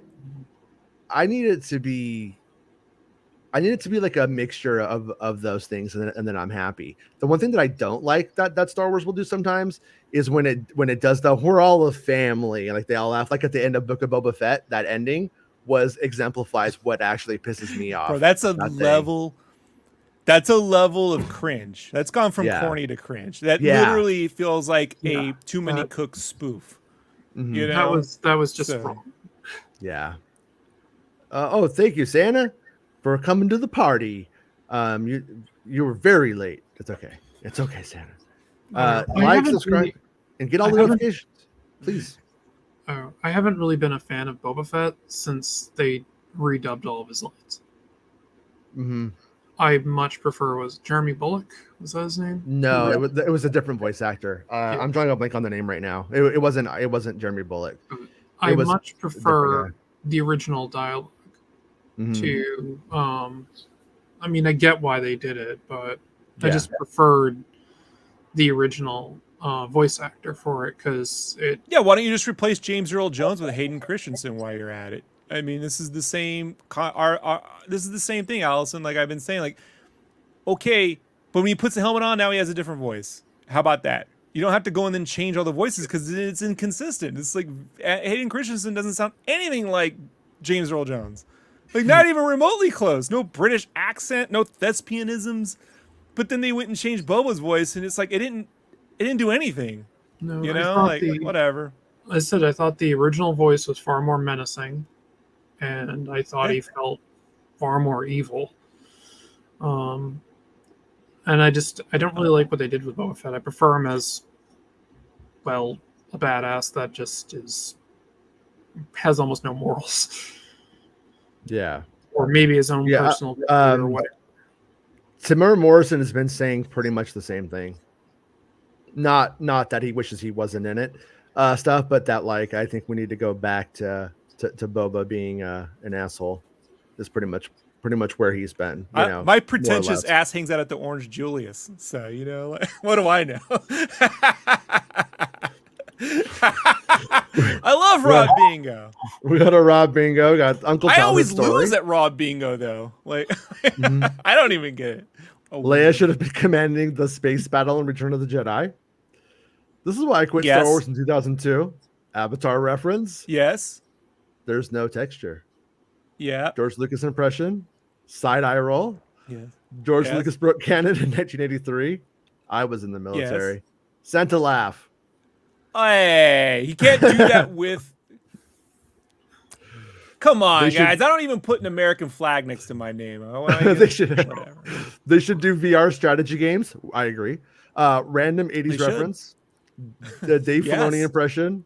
need it to be like a mixture of those things, and then I'm happy. The one thing that I don't like that Star Wars will do sometimes is when it does the "we're all a family" and like they all laugh, like at the end of Book of Boba Fett. That ending exemplifies what actually pisses me off. Bro, that's a level. That's a level of cringe. That's gone from corny to cringe. That literally feels like a Too Many Cooks spoof. Mm-hmm. You know, that was just wrong. Yeah. Oh, thank you, Santa, for coming to the party. You were very late. It's okay. It's okay, Santa. Like, subscribe, and get all the notifications, please. I haven't really been a fan of Boba Fett since they redubbed all of his lines. Mm-hmm. I much prefer was Jeremy Bulloch. Was that his name? No, it was a different voice actor. I'm drawing a blank on the name right now. It wasn't Jeremy Bulloch. I much prefer the original dialogue to. I mean, I get why they did it, but I just preferred the original voice actor for it because it. Yeah, why don't you just replace James Earl Jones with Hayden Christensen while you're at it? I mean, this is the same. This is the same thing, Allison. Like I've been saying, like, okay, but when he puts the helmet on, now he has a different voice. How about that? You don't have to go and then change all the voices because it's inconsistent. It's like Hayden Christensen doesn't sound anything like James Earl Jones, like not even remotely close. No British accent, no thespianisms. But then they went and changed Boba's voice, and it's like it didn't do anything. No, you know, like whatever. I said I thought the original voice was far more menacing. And I thought he felt far more evil. And I don't really like what they did with Boba Fett. I prefer him as, well, a badass that just has almost no morals. Yeah. Or maybe his own personal or whatever. Tamara Morrison has been saying pretty much the same thing. Not that he wishes he wasn't in it, stuff, but that like I think we need to go back to Boba being an asshole is pretty much where he's been. You know, my pretentious ass hangs out at the Orange Julius, so you know, like, what do I know? I love Rob Bingo. We got a Rob Bingo. Got Uncle. I always lose at Rob Bingo though. Like I don't even get it. Leia should have been commanding the space battle in Return of the Jedi. This is why I quit Star Wars in 2002. Avatar reference. Yes. There's no texture. Yeah. George Lucas impression. Side eye roll. Yes. George Lucas broke canon in 1983. I was in the military. Yes. Sent a laugh. Hey, he can't do that with. Come on, guys! I don't even put an American flag next to my name. They should. Whatever. They should do VR strategy games. I agree. Random 80s reference. The Dave Filoni impression.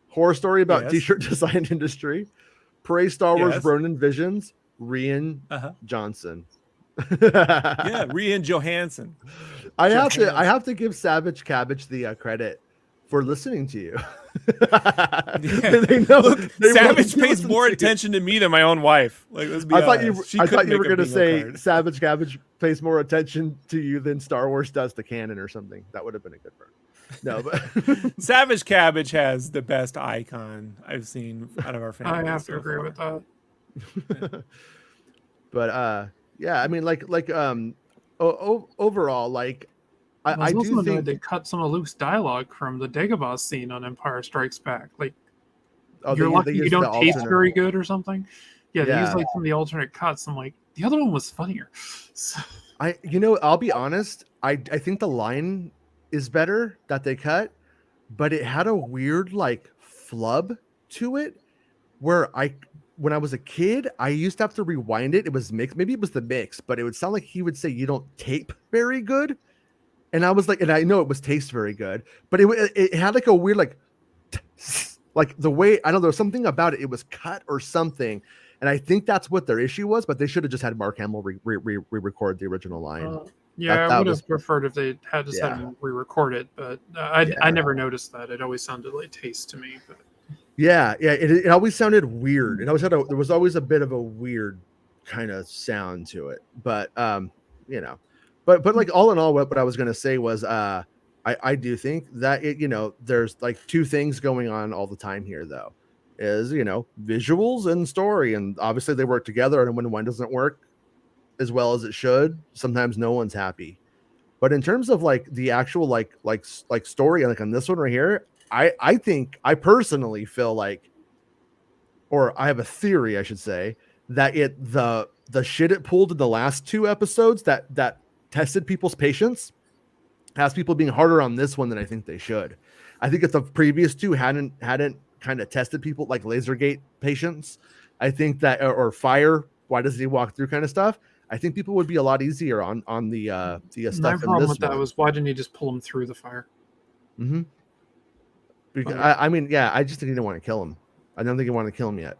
Horror story about t-shirt design industry. Praise Star Wars Ronin Visions. Rian Johnson. Yeah, Rian Johansson. I have to give Savage Cabbage the credit for listening to you. They know. Look, Savage pays more attention to me than my own wife. Like, let's be honest. I thought you were going to say Savage Cabbage pays more attention to you than Star Wars does to canon or something. That would have been a good word. No, but Savage Cabbage has the best icon I've seen out of our family. I have to agree with that. But yeah, I mean, overall, like I do think they cut some of Luke's dialogue from the Dagobah scene on Empire Strikes Back. Like, you're lucky you don't taste very good or something. Yeah, they use like some of the alternate cuts. I'm like, the other one was funnier. So, I'll be honest. I think the line is better that they cut, but it had a weird like flub to it where when I was a kid, I used to have to rewind it. It was mixed. Maybe it was the mix, but it would sound like he would say, "You don't tape very good." And I was like, and I know it was taste very good, but it had like a weird, like the way, I don't know, there was something about it. It was cut or something. And I think that's what their issue was, but they should have just had Mark Hamill re-record the original line. Yeah, I would have preferred if they had just had him re-record it, but I never noticed that. It always sounded like taste to me. But yeah, it always sounded weird. It always had there was always a bit of a weird kind of sound to it. But you know, but like all in all, what I was gonna say was I do think that there's like two things going on all the time here though. Is visuals and story, and obviously they work together, and when one doesn't work as well as it should, sometimes no one's happy. But in terms of like the actual like story, like on this one right here, I think, I personally feel like, or I have a theory, I should say, that the shit it pulled in the last two episodes that tested people's patience has people being harder on this one than I think they should. I think if the previous two hadn't kind of tested people like Lasergate patience, I think that, or fire, why does he walk through kind of stuff, I think people would be a lot easier on the stuff. My problem with that was, why didn't he just pull him through the fire? Mm-hmm. Because, I mean, yeah, I just think he didn't want to kill him. I don't think he wanted to kill him yet.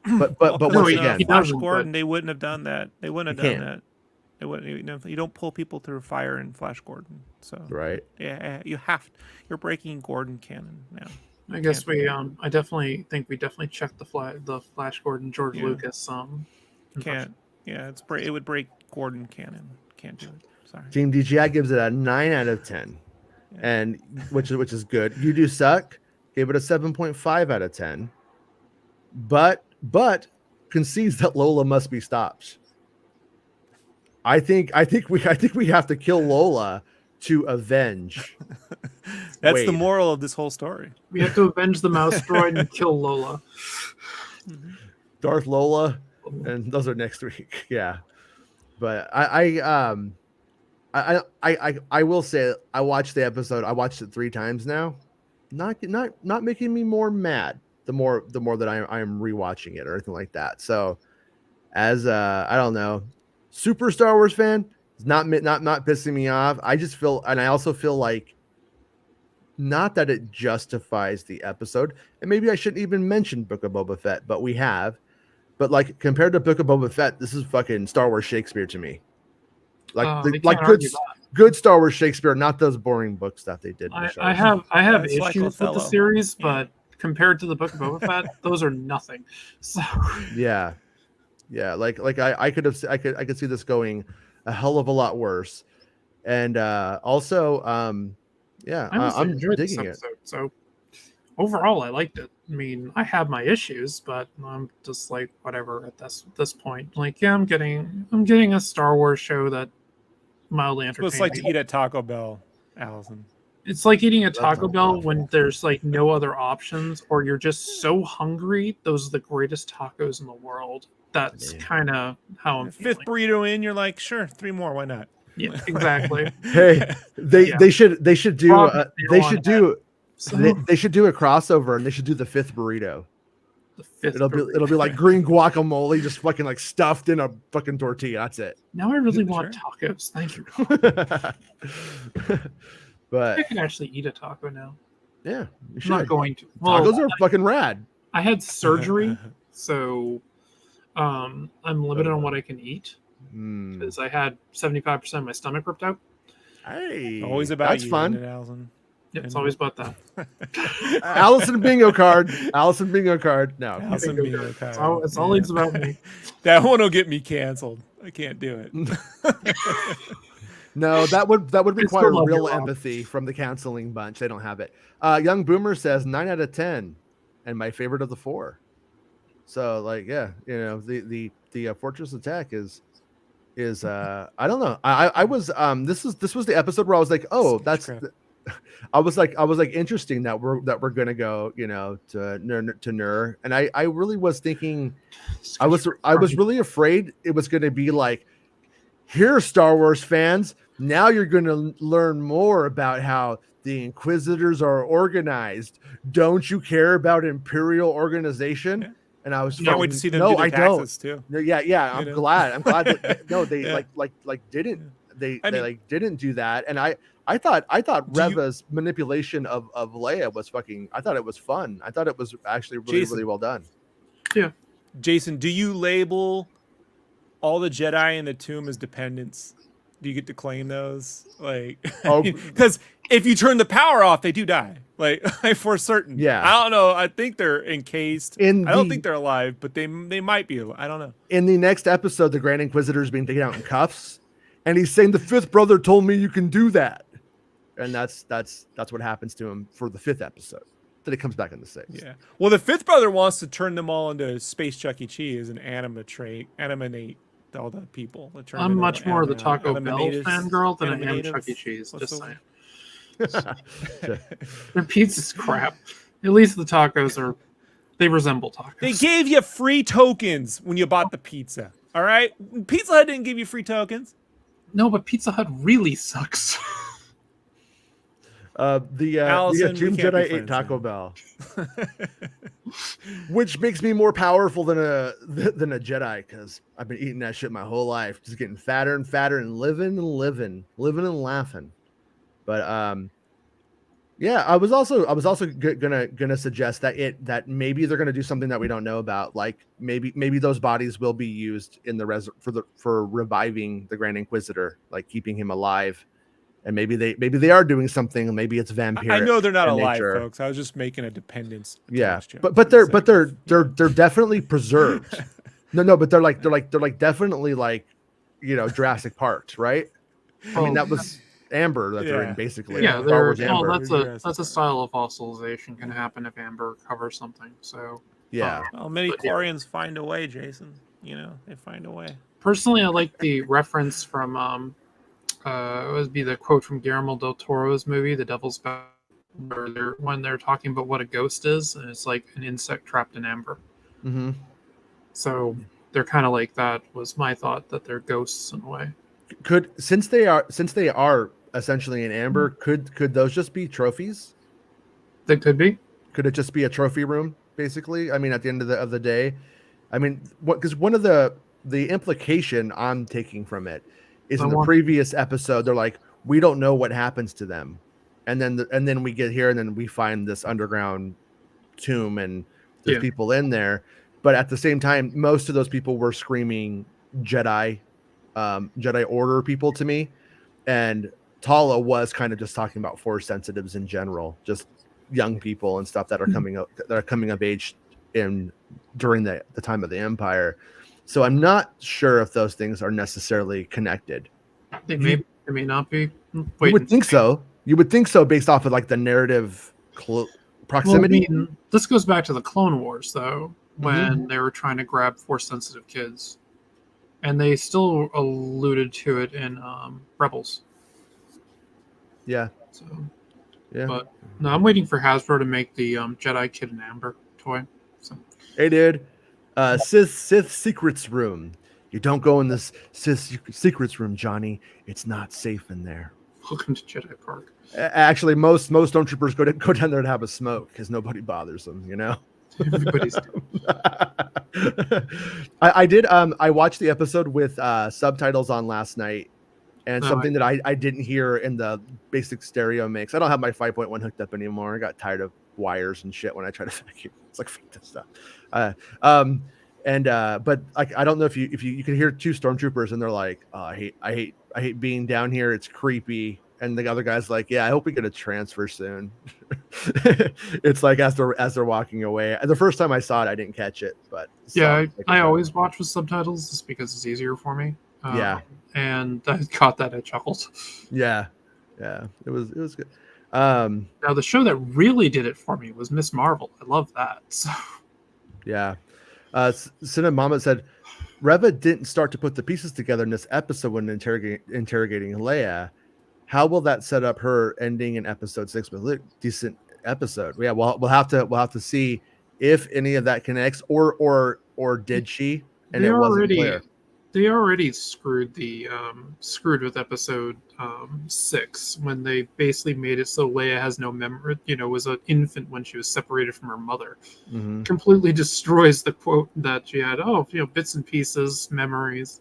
But once again, Flash Gordon, they wouldn't have done that. They wouldn't have done that. They wouldn't. You don't pull people through fire in Flash Gordon. So right. Yeah, you're breaking Gordon canon now. I guess I definitely think we checked the Flash Gordon George Lucas can't. Yeah, it would break Gordon canon. Can't do it. Sorry. Team DGI gives it a 9 out of 10, and which is good. You Do Suck gave it a 7.5 out of 10, but concedes that Lola must be stopped. I think we have to kill Lola to avenge. That's Wade. The moral of this whole story. We have to avenge the mouse droid and kill Lola. Darth Lola, and those are next week. Yeah, but I will say I watched the episode. I watched it 3 times now. Not making me more mad. The more that I am rewatching it or anything like that. So, as I don't know, super Star Wars fan, it's not pissing me off. I just feel, and I also feel like, not that it justifies the episode, and maybe I shouldn't even mention Book of Boba Fett, but we have. But like, compared to Book of Boba Fett, this is fucking Star Wars Shakespeare to me. Like good Star Wars Shakespeare, not those boring books that they did. I have issues with the series, but compared to the Book of Boba Fett, those are nothing. So yeah, like I could see this going a hell of a lot worse, and also I'm digging it. So overall, I liked it. I mean, I have my issues, but I'm just like, whatever at this point. Like, yeah, I'm getting a Star Wars show that mildly entertaining. It's like to eat at Taco Bell, Allison. It's like eating a Taco Bell when there's like no other options, or you're just so hungry. Those are the greatest tacos in the world. That's kind of how I'm feeling. 5th burrito in, you're like, sure, 3 more, why not? Yeah, exactly. Hey, they should do they should do a crossover, and they should do the 5th burrito. It'll be like green guacamole, just fucking like stuffed in a fucking tortilla. That's it. Now I really want tacos. Thank you. But I can actually eat a taco now. Yeah, you should. I'm not going to. Tacos are fucking rad. I had surgery, so I'm limited on what I can eat because I had 75% of my stomach ripped out. Hey, always about that's fun. Allison. Yeah, it's always about that. Allison bingo card. No, Allison bingo card. It's always about me. That one will get me canceled. I can't do it. No, that would require real empathy from the counseling bunch. They don't have it. Young Boomer says 9 out of 10, and my favorite of the 4. So like, yeah, the Fortress Attack is I don't know. I was this was the episode where I was like, oh, that's. I was like interesting that we're gonna go to Nur, and I really was thinking I was really afraid it was gonna be like, here, Star Wars fans, now you're gonna learn more about how the Inquisitors are organized. Don't you care about Imperial organization? And I was can't wait to see them do their taxes too. Yeah. I'm glad. I'm glad that no, they didn't didn't do that. And I thought Reva's manipulation of Leia was fucking. I thought it was fun. I thought it was actually really well done. Yeah, Jason, do you label all the Jedi in the tomb as dependents? Do you get to claim those? Like, because if you turn the power off, they do die. Like for certain. Yeah. I don't know. I think they're encased. I don't think they're alive, but they might be. I don't know. In the next episode, the Grand Inquisitor is being taken out in cuffs, and he's saying the fifth brother told me you can do that. And that's what happens to him for the fifth episode. Then it comes back in the sixth. Yeah. Well, the fifth brother wants to turn them all into space Chuck E. Cheese and animate all the people. I'm much more the Taco Bell fangirl than I am Chuck E. Cheese. Just saying. Their pizza's crap. At least the tacos they resemble tacos. They gave you free tokens when you bought the pizza. All right? Pizza Hut didn't give you free tokens. No, but Pizza Hut really sucks. The Jim Jedi ate Taco Bell, which makes me more powerful than a Jedi, because I've been eating that shit my whole life, just getting fatter and fatter and living and laughing. But yeah, I was also gonna suggest that maybe they're gonna do something that we don't know about, like maybe those bodies will be used in for reviving the Grand Inquisitor, like keeping him alive. And maybe they are doing something. Maybe it's vampiric. I know they're not alive, folks. I was just making a dependence. Yeah, but they're definitely preserved. No, but they're definitely like, Jurassic Park, right? I mean, that was Amber that they're in, basically. Yeah, that's a style of fossilization can happen if Amber covers something. So yeah. Well, many Chlorians find a way, Jason. They find a way. Personally, I like the reference from it would be the quote from Guillermo del Toro's movie, The Devil's Back, when they're talking about what a ghost is, and it's like an insect trapped in amber. Mm-hmm. So they're kind of like that. Was my thought that they're ghosts in a way. Since they are essentially in amber, could those just be trophies? They could be. Could it just be a trophy room, basically? I mean, at the end of the day, I mean, because one of the implication I'm taking from it is in the previous episode, they're like, we don't know what happens to them, and then we get here and then we find this underground tomb and there's people in there, but at the same time, most of those people were screaming Jedi Order people to me, and Tala was kind of just talking about Force sensitives in general, just young people and stuff that are coming of age during the time of the Empire. So I'm not sure if those things are necessarily connected. They may not be. You would think so. You would think so based off of like the narrative proximity. Well, I mean, this goes back to the Clone Wars, though, when they were trying to grab Force-sensitive kids. And they still alluded to it in Rebels. Yeah. So, yeah. But no, I'm waiting for Hasbro to make the Jedi Kid in Amber toy. So. Hey, dude. Sith Secrets Room. You don't go in this Sith Secrets Room, Johnny. It's not safe in there. Welcome to Jedi Park. Actually, most stormtroopers go down there and have a smoke because nobody bothers them. Everybody's I did. I watched the episode with subtitles on last night, and something that I didn't hear in the basic stereo mix. I don't have my 5.1 hooked up anymore. I got tired of wires and shit when I try to vacuum. It's like fuck this stuff. But like I don't know if you can hear two stormtroopers and they're like, oh, I hate being down here. It's creepy. And the other guy's like, yeah, I hope we get a transfer soon. It's like as they're walking away. And the first time I saw it, I didn't catch it. But yeah, I always watch with subtitles just because it's easier for me. And I caught that. I chuckled. Yeah, it was good. Now the show that really did it for me was Miss Marvel. I love that. So. Yeah. Cinna Mama said, Reva didn't start to put the pieces together in this episode when interrogating Leia. How will that set up her ending in episode 6? But decent episode. Yeah, we'll have to see if any of that connects, or did she? And it wasn't clear. They already screwed with episode 6 when they basically made it so Leia has no memory. Was an infant when she was separated from her mother. Mm-hmm. Completely destroys the quote that she had. Oh, bits and pieces, memories.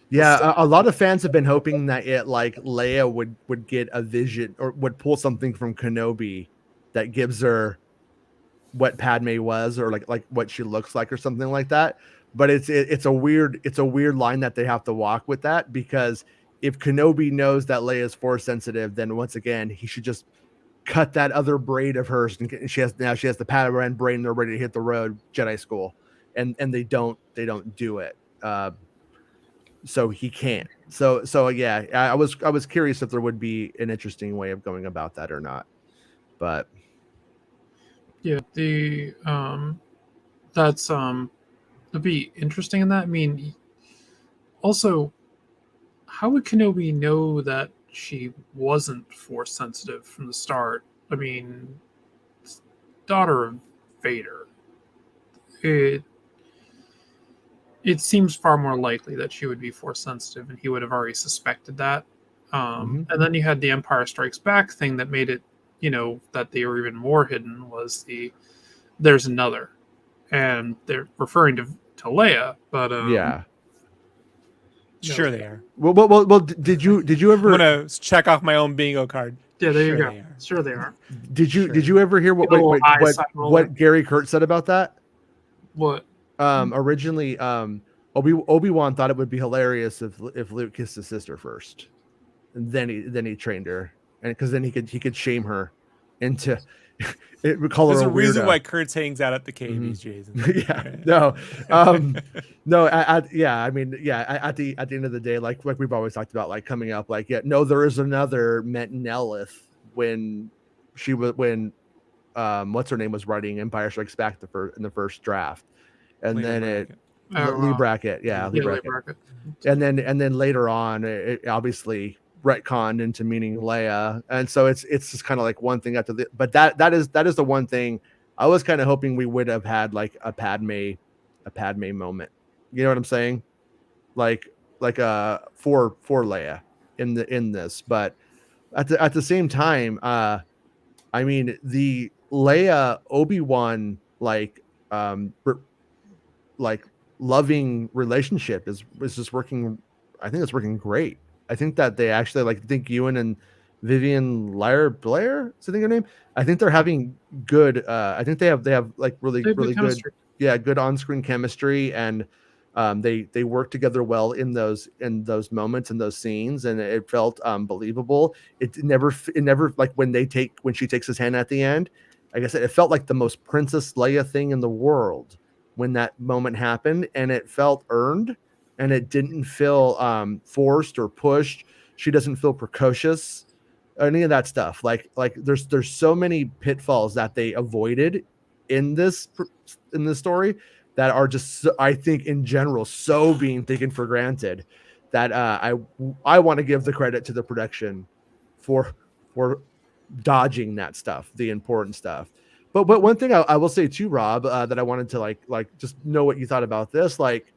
Yeah, a lot of fans have been hoping that Leia would get a vision or would pull something from Kenobi that gives her what Padme was, or like what she looks like, or something like that. But it's a weird line that they have to walk with that, because if Kenobi knows that Leia is force sensitive, then once again he should just cut that other braid of hers, and she has the Padawan brain. They're ready to hit the road, Jedi school, and they don't do it. So he can't. So yeah, I was curious if there would be an interesting way of going about that or not, but yeah, that's it'd be interesting in that. I mean, also, how would Kenobi know that she wasn't force sensitive from the start? I mean, daughter of Vader. It seems far more likely that she would be force sensitive, and he would have already suspected that. And then you had the Empire Strikes Back thing that made it, that they were even more hidden, was there's another, and they're referring to Leia, but yeah. Sure they are. Well, did you ever? I'm gonna check off my own bingo card. Yeah, there you go. Sure they are. Did you ever hear what Gary Kurtz said about that? What? Originally, Obi-Wan thought it would be hilarious if Luke kissed his sister first, and then he trained her, and because then he could shame her into it. There's a reason why Kurtz hangs out at the KBs, Jason. Yeah, no, no. At the end of the day, like we've always talked about, like coming up, like there is another meant Nelith when what's her name was writing Empire Strikes Back in the first draft. And then Lee Brackett, Lee Brackett. And then later on, it obviously retconned into meaning Leia, and so it's just kind of like one thing after the. But that is the one thing I was kind of hoping we would have had, like a Padme moment. You know what I'm saying? Like for Leia in this, but at the same time, I mean the Leia Obi-Wan like loving relationship is just working. I think it's working great. I think that they actually think Ewan and Vivian Blair, is I think her name. I think they're having good. I think they have really good. Yeah, good on-screen chemistry, and they work together well in those moments, in those scenes, and it felt believable. It never like when she takes his hand at the end. Like I said, it felt like the most Princess Leia thing in the world when that moment happened, and it felt earned, and it didn't feel forced or pushed. She doesn't feel precocious, any of that stuff. Like there's so many pitfalls that they avoided in this story that are just, I think in general, so being taken for granted that I want to give the credit to the production for dodging that stuff, the important stuff. But one thing I will say too, Rob, that I wanted to like just know what you thought about this. Like,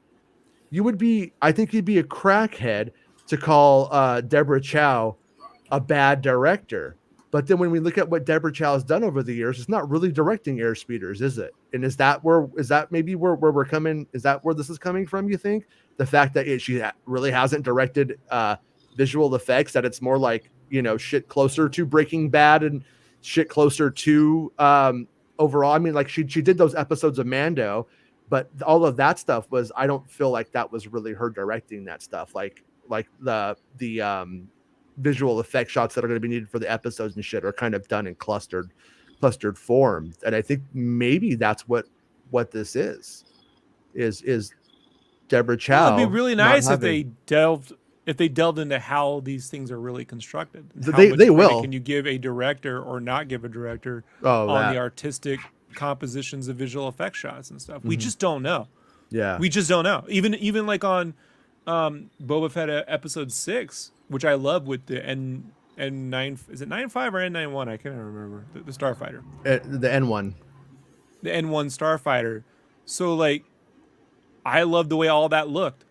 I think you'd be a crackhead to call Deborah Chow a bad director. But then when we look at what Deborah Chow has done over the years, it's not really directing airspeeders, is it? And is that maybe where we're coming? Is that where this is coming from? You think the fact that she really hasn't directed visual effects, that it's more like shit closer to Breaking Bad and shit closer to overall. I mean, like she did those episodes of Mando, but all of that stuff was, I don't feel like that was really her directing that stuff. Like the visual effect shots that are going to be needed for the episodes and shit are kind of done in clustered form. And I think maybe that's what this is Deborah Chow. It'd be really nice if they delved into how these things are really constructed. They will. Can you give a director or not give a director on the artistic compositions of visual effect shots and stuff? Mm-hmm. We just don't know. Yeah, we just don't know. Even like on Boba Fett episode 6, which I love, with the N9, is it 9.5 or N91? I can't remember. The starfighter. The N1. The N1 starfighter. So like, I love the way all that looked.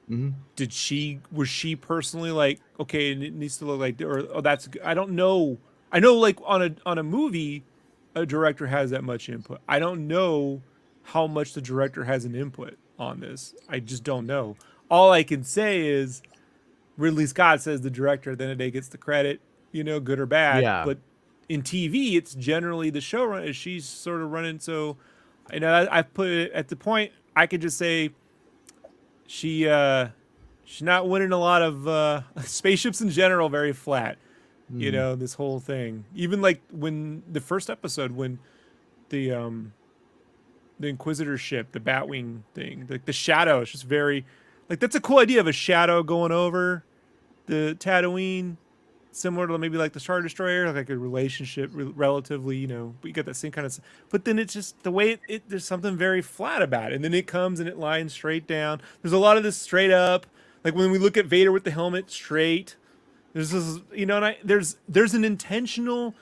was she personally like, okay, it needs to look like, or that's, I don't know. I know like on a movie, a director has that much input. I don't know how much the director has an input on this. I just don't know. All I can say is Ridley Scott says the director at the end of the day gets the credit, good or bad. Yeah. But in TV, it's generally the showrunner. She's sort of running. So, I put it at the point I could just say she's not winning a lot of spaceships in general. Very flat, this whole thing. Even like when the first episode, when the Inquisitor ship, the Batwing thing, the shadow, it's just very, like, that's a cool idea of a shadow going over the Tatooine, similar to maybe like the Star Destroyer, like a relationship relatively, but you get that same kind of, but then it's just the way there's something very flat about it. And then it comes and it lines straight down. There's a lot of this straight up, like when we look at Vader with the helmet straight, there's this, and there's an intentional,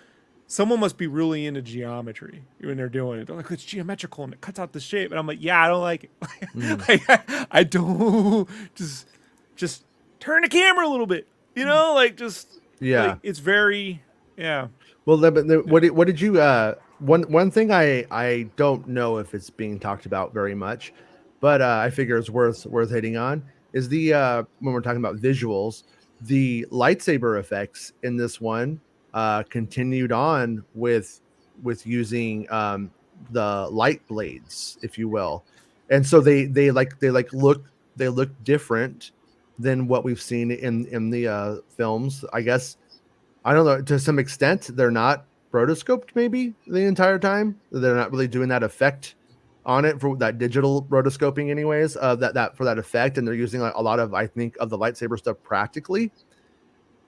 someone must be really into geometry when they're doing it. They're like, it's geometrical and it cuts out the shape. And I'm like, yeah, I don't like it. I don't, just turn the camera a little bit, like, it's very, yeah. Well, what did you, one thing I don't know if it's being talked about very much, but I figure it's worth hitting on is the, when we're talking about visuals, the lightsaber effects in this one, continued on with using the light blades, if you will, and so they look different than what we've seen in the films. I guess, I don't know, to some extent they're not rotoscoped maybe the entire time. They're not really doing that effect on it for that digital rotoscoping anyways, that for that effect, and they're using like a lot of, I think, of the lightsaber stuff practically.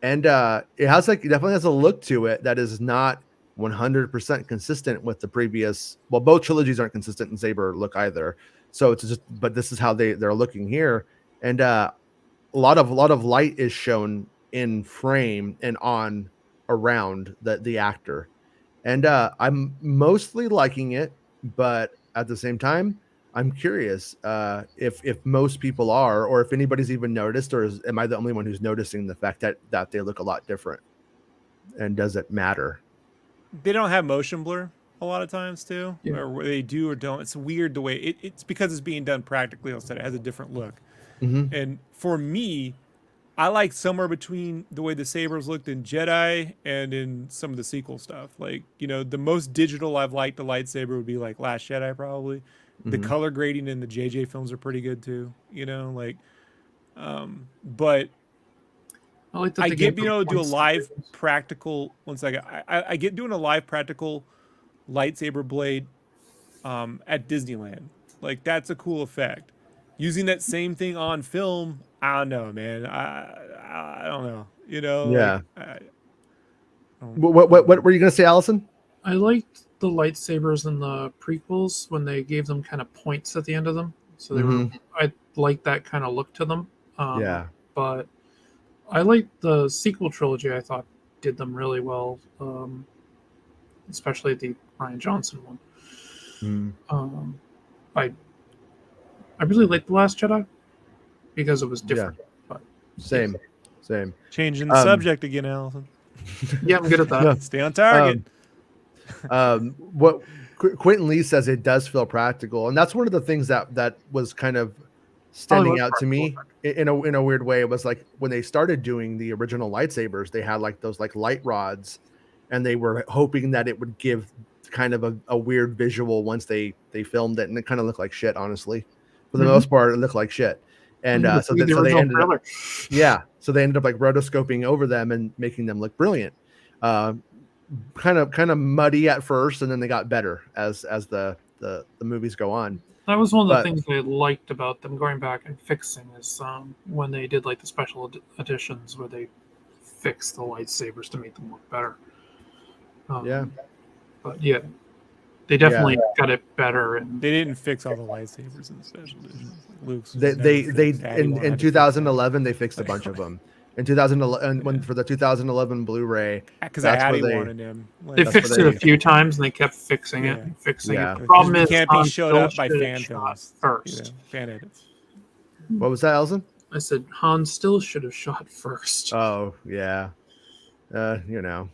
And it definitely has a look to it that is not 100% consistent with the previous. Well, both trilogies aren't consistent in saber look either. So it's just, but this is how they're looking here, and a lot of light is shown in frame and on around the actor, and I'm mostly liking it, but at the same time, I'm curious if most people are, or if anybody's even noticed, or am I the only one who's noticing the fact that they look a lot different? And does it matter? They don't have motion blur a lot of times too, Yeah. or they do or don't. It's weird the way it's because it's being done practically. Instead, it has a different look. And for me, I like somewhere between the way the sabers looked in Jedi and in some of the sequel stuff. Like, the most digital I've liked the lightsaber would be like Last Jedi probably. The color grading in the JJ films are pretty good too, but I like that I get being able to do a live practical. One second, I get doing a live practical lightsaber blade at Disneyland. Like, that's a cool effect. Using that same thing on film, I don't know, man. I don't know, Yeah. Like, What were you gonna say, Allison? I liked the lightsabers in the prequels when they gave them kind of points at the end of them. So they were, I like that kind of look to them. But I liked the sequel trilogy. I thought did them really well, especially the Rian Johnson one. I really liked The Last Jedi because it was different. Yeah. But Same. Changing the subject again, Allison. Yeah, I'm good at that. No. Stay on target. What Quentin Lee says, it does feel practical, and that's one of the things that was kind of standing out to me in a weird way. It was like when they started doing the original lightsabers, they had like those like light rods, and they were hoping that it would give kind of a weird visual once they filmed it, and it kind of looked like shit, honestly. For the most part, it looked like shit. And so they ended up, so they ended up like rotoscoping over them and making them look brilliant. Kind of muddy at first, and then they got better as the movies go on. That was one of the things I liked about them going back and fixing is when they did like the special editions where they fixed the lightsabers to make them look better. But yeah, they definitely got it better. And they didn't fix all the lightsabers in the special editions. Luke's they in 2011 they fixed a bunch of them. In 2011, for the 2011 Blu-ray, because I had wanted him. They fixed it a few times, and they kept fixing it and fixing it. The problem is, can't be showed up by fan films first. Fan edits. What was that, Elson? I said Han still should have shot first. Oh yeah, you know,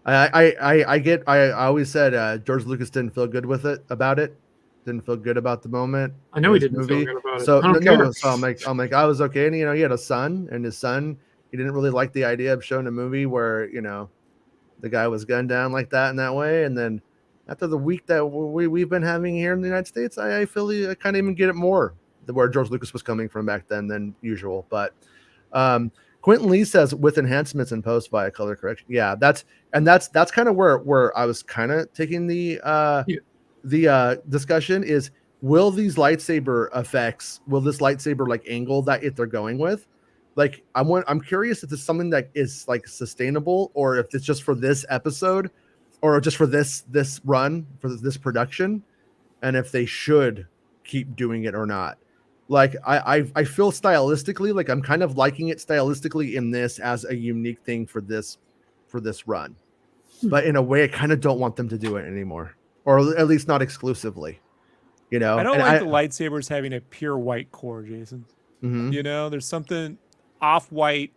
I always said George Lucas didn't feel good about it. Didn't feel good about the moment. I know in he his didn't feel movie. good about it. So I don't care. no. So I'm like I was okay. And he had a son, and his son, he didn't really like the idea of showing a movie where the guy was gunned down like that in that way. And then after the week that we've been having here in the United States, I feel I kind of even get it more where George Lucas was coming from back then than usual. But Quentin Lee says with enhancements in post via color correction. Yeah, that's kind of where I was kind of taking the discussion is, will these lightsaber effects, will this lightsaber like angle that if they're going with, like I'm curious if it's something that is like sustainable, or if it's just for this episode, or just for this run, for this production, and if they should keep doing it or not. Like I feel stylistically like I'm kind of liking it stylistically in this as a unique thing for this run, but in a way I kind of don't want them to do it anymore, or at least not exclusively. I don't like the lightsabers having a pure white core, Jason. Mm-hmm. There's something off-white,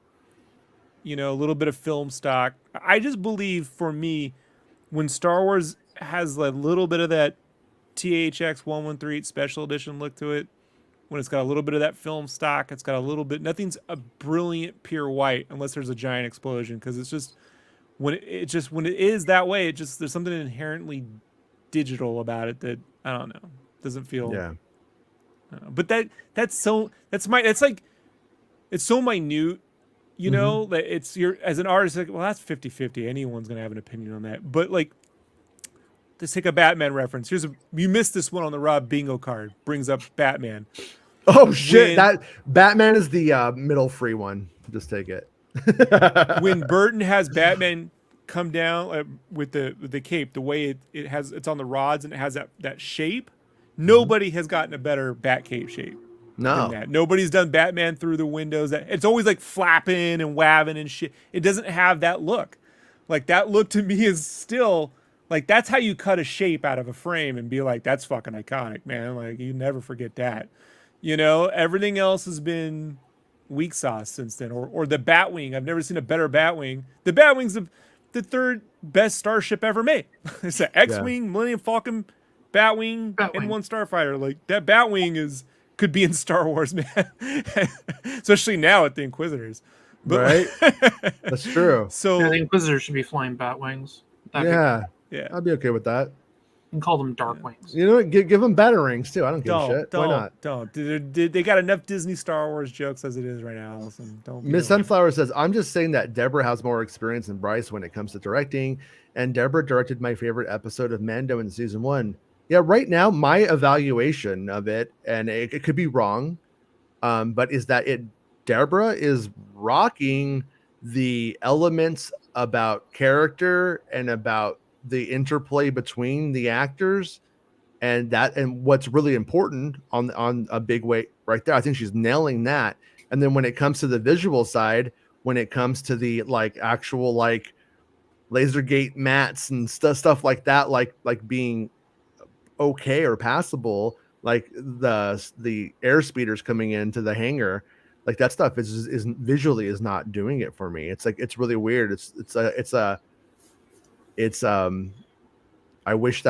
a little bit of film stock. I just believe, for me, when Star Wars has a little bit of that THX 113 special edition look to it, when it's got a little bit of that film stock, it's got a little bit, nothing's a brilliant pure white unless there's a giant explosion, because it's just when it is that way, there's something inherently digital about it that I don't know, doesn't feel. Yeah. But it's so minute, that it's as an artist, like, well, that's 50-50. Anyone's gonna have an opinion on that. But like, let's take a Batman reference. You missed this one on the Rob bingo card. Brings up Batman. Oh shit! That Batman is the middle free one. Just take it. When Burton has Batman come down with the cape, the way it's on the rods and it has that shape, nobody has gotten a better Batcape shape. No, than that. Nobody's done Batman through the windows. It's always like flapping and waving and shit. It doesn't have that look. Like, that look to me is still like, that's how you cut a shape out of a frame and be like, that's fucking iconic, man. Like, you never forget that. Everything else has been weak sauce since then. Or the Batwing. I've never seen a better Batwing. The Batwing's the third best starship ever made. It's an X-Wing, Millennium Falcon, Batwing, and one Starfighter. Like, that Batwing could be in Star Wars, man. Especially now at the Inquisitors. But, right? That's true. So the Inquisitors should be flying Batwings. Yeah, I'd be okay with that. And call them Dark Wings. Give them Batarangs too. I don't give a shit. Why not? Don't. They got enough Disney Star Wars jokes as it is right now, Allison. Don't. Miss Sunflower says, I'm just saying that Deborah has more experience than Bryce when it comes to directing, and Deborah directed my favorite episode of Mando in season 1. Yeah, right now my evaluation of it, and it could be wrong, but is that Deborah is rocking the elements about character and about the interplay between the actors, and what's really important on a big way right there. I think she's nailing that. And then when it comes to the visual side, when it comes to the actual laser gate mats and stuff like that, like being okay or passable, like the air speeders coming into the hangar, like that stuff is visually is not doing it for me. It's like, it's really weird. I wish the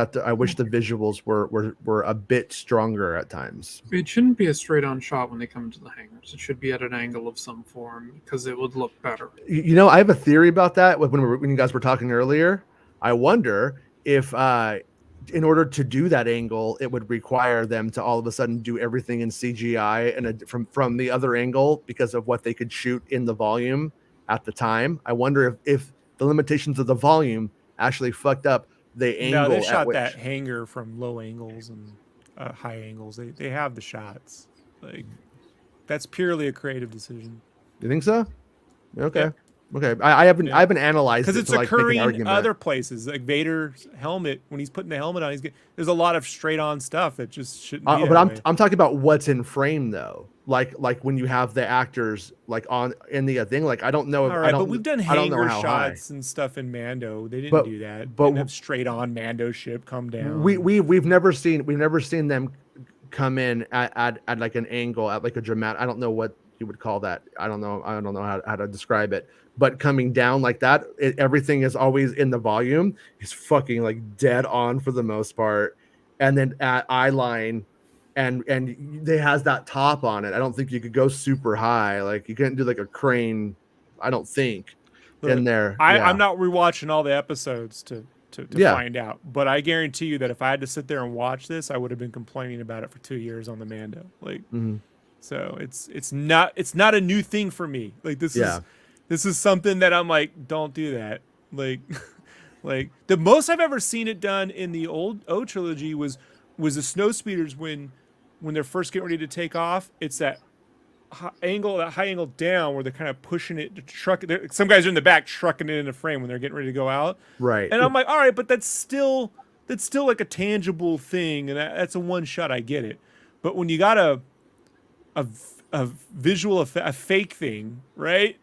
visuals were a bit stronger at times. It shouldn't be a straight on shot when they come into the hangars. It should be at an angle of some form, because it would look better. I have a theory about that. When you guys were talking earlier, I wonder if in order to do that angle, it would require them to all of a sudden do everything in CGI and from the other angle, because of what they could shoot in the volume at the time. I wonder if the limitations of the volume actually fucked up the angle. No, they shot that hangar from low angles and high angles. They have the shots. Like, that's purely a creative decision. You think so? Okay. Yeah. Okay, I haven't analyzed it, because it's occurring in other places. Like Vader's helmet, when he's putting the helmet on, there's a lot of straight on stuff that just shouldn't be. But I'm talking about what's in frame though. Like when you have the actors in the thing. Like, I don't know. All right, but we've done hangar shots and stuff in Mando. They didn't do that. But they didn't have straight on Mando ship come down. We've never seen them come in at like an angle, at like a dramatic. I don't know what you would call that. I don't know how to describe it, but coming down like that, everything is always in the volume is fucking like dead on for the most part. And then at eye line, and they has that top on it. I don't think you could go super high. Like you couldn't do like a crane, I don't think. Look, in there. I'm not rewatching all the episodes to find out, but I guarantee you that if I had to sit there and watch this, I would have been complaining about it for 2 years on the Mando. Like, so it's not a new thing for me. Like this is something that I'm like, don't do that. Like, like the most I've ever seen it done in the old O trilogy was the snow speeders when they're first getting ready to take off. It's that high angle down where they're kind of pushing it to truck. Some guys are in the back trucking it in the frame when they're getting ready to go out. Right. And I'm like, all right, but that's still like a tangible thing, and that's a one shot. I get it. But when you got a visual a fake thing, right,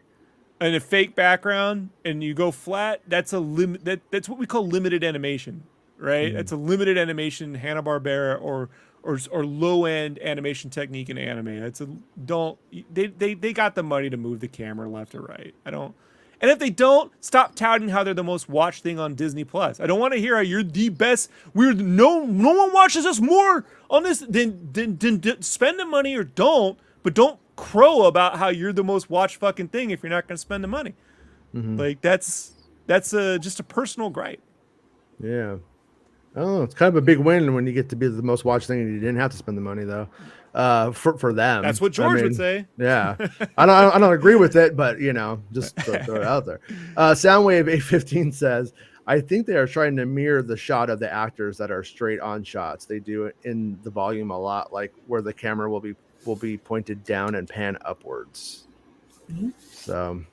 and a fake background, and you go flat, that's a limit. That's what we call limited animation, right? That's a limited animation Hanna-Barbera or low end animation technique in anime. They got the money to move the camera left or right. And if they don't, stop touting how they're the most watched thing on Disney Plus. I don't want to hear how you're the best. No one watches us more on this than spend the money or don't, but don't crow about how you're the most watched fucking thing if you're not going to spend the money. Like that's just a personal gripe. Yeah. Oh, it's kind of a big win when you get to be the most watched thing and you didn't have to spend the money though. For them, that's what George would say. Yeah, I don't agree with it, but just throw it out there. Soundwave 815 says, I think they are trying to mirror the shot of the actors that are straight on shots. They do it in the volume a lot, like where the camera will be pointed down and pan upwards. So,